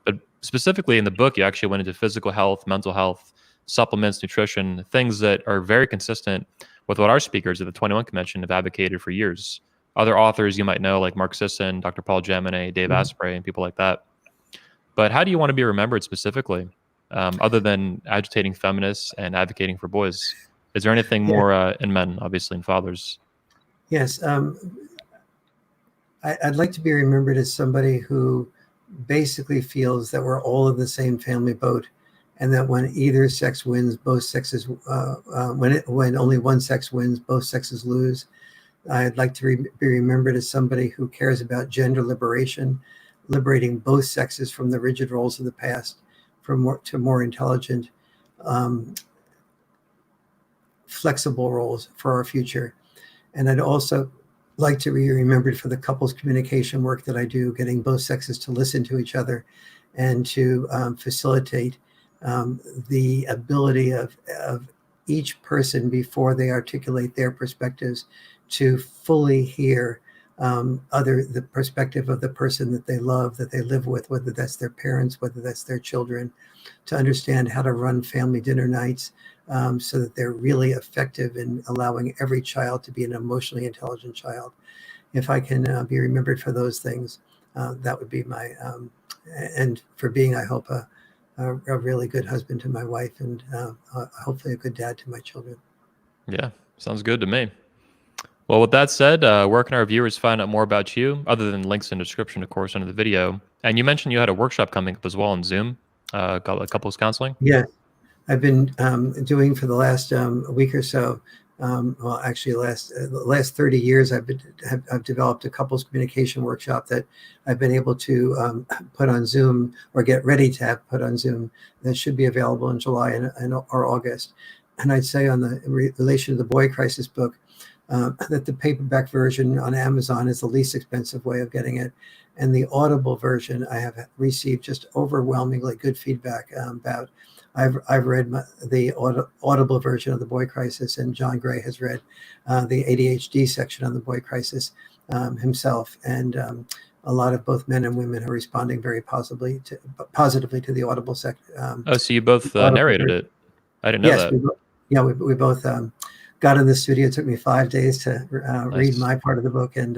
But specifically in the book, you actually went into physical health, mental health, supplements, nutrition, things that are very consistent with what our speakers at the 21 Convention have advocated for years. Other authors you might know, like Mark Sisson, Dr. Paul Jaminet, Dave Asprey, and people like that. But how do you want to be remembered specifically, other than agitating feminists and advocating for boys? Is there anything more in men, obviously, in fathers? Yes. I'd like to be remembered as somebody who basically feels that we're all in the same family boat, and that when either sex wins, both sexes, when only one sex wins, both sexes lose. I'd like to be remembered as somebody who cares about gender liberation, liberating both sexes from the rigid roles of the past, to more intelligent, flexible roles for our future. And I'd also like to be remembered for the couples communication work that I do, getting both sexes to listen to each other and to facilitate the ability of each person, before they articulate their perspectives, to fully hear the perspective of the person that they love, that they live with, whether that's their parents, whether that's their children, to understand how to run family dinner nights so that they're really effective in allowing every child to be an emotionally intelligent child. If I can be remembered for those things, that would be my, and for being, I hope, a really good husband to my wife, and hopefully a good dad to my children. Yeah, sounds good to me. Well, with that said, where can our viewers find out more about you, other than links in the description, of course, under the video? And you mentioned you had a workshop coming up as well on Zoom, couples counseling. Yeah, I've been doing for the last week or so. Well, actually, the last 30 years, I've developed a couples communication workshop that I've been able to put on Zoom, or get ready to have put on Zoom. That should be available in July or August. And I'd say on the relation to the boy crisis book, that the paperback version on Amazon is the least expensive way of getting it. And the Audible version, I have received just overwhelmingly good feedback about. I've read the Audible version of the Boy Crisis, and John Gray has read the ADHD section on the Boy Crisis himself. And a lot of both men and women are responding very positively to the Audible section. Oh, so you both narrated it. I didn't know Yes, that. we both got in the studio. It took me 5 days to read Nice. my part of the book, and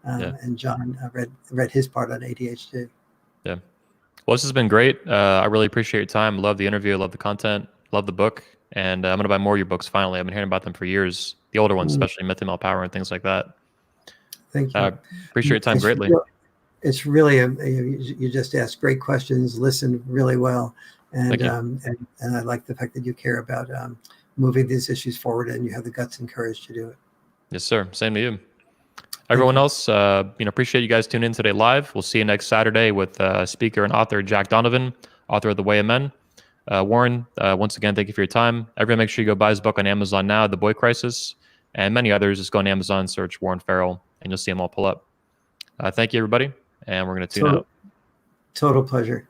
Yeah. and John read his part on ADHD. Yeah. Well, this has been great. I really appreciate your time. Love the interview. Love the content. Love the book. And I'm going to buy more of your books finally. I've been hearing about them for years. The older ones, especially Myth and Male Power and things like that. Thank you. Appreciate your time greatly. It's really, you just asked great questions, listened really well. And I like the fact that you care about moving these issues forward, and you have the guts and courage to do it. Yes, sir. Same to you. Everyone else, appreciate you guys tuning in today live. We'll see you next Saturday with speaker and author Jack Donovan, author of The Way of Men. Warren, once again, thank you for your time. Everyone, make sure you go buy his book on Amazon now, The Boy Crisis, and many others. Just go on Amazon, search Warren Farrell, and you'll see them all pull up. Thank you, everybody, and we're going to tune out. Total pleasure.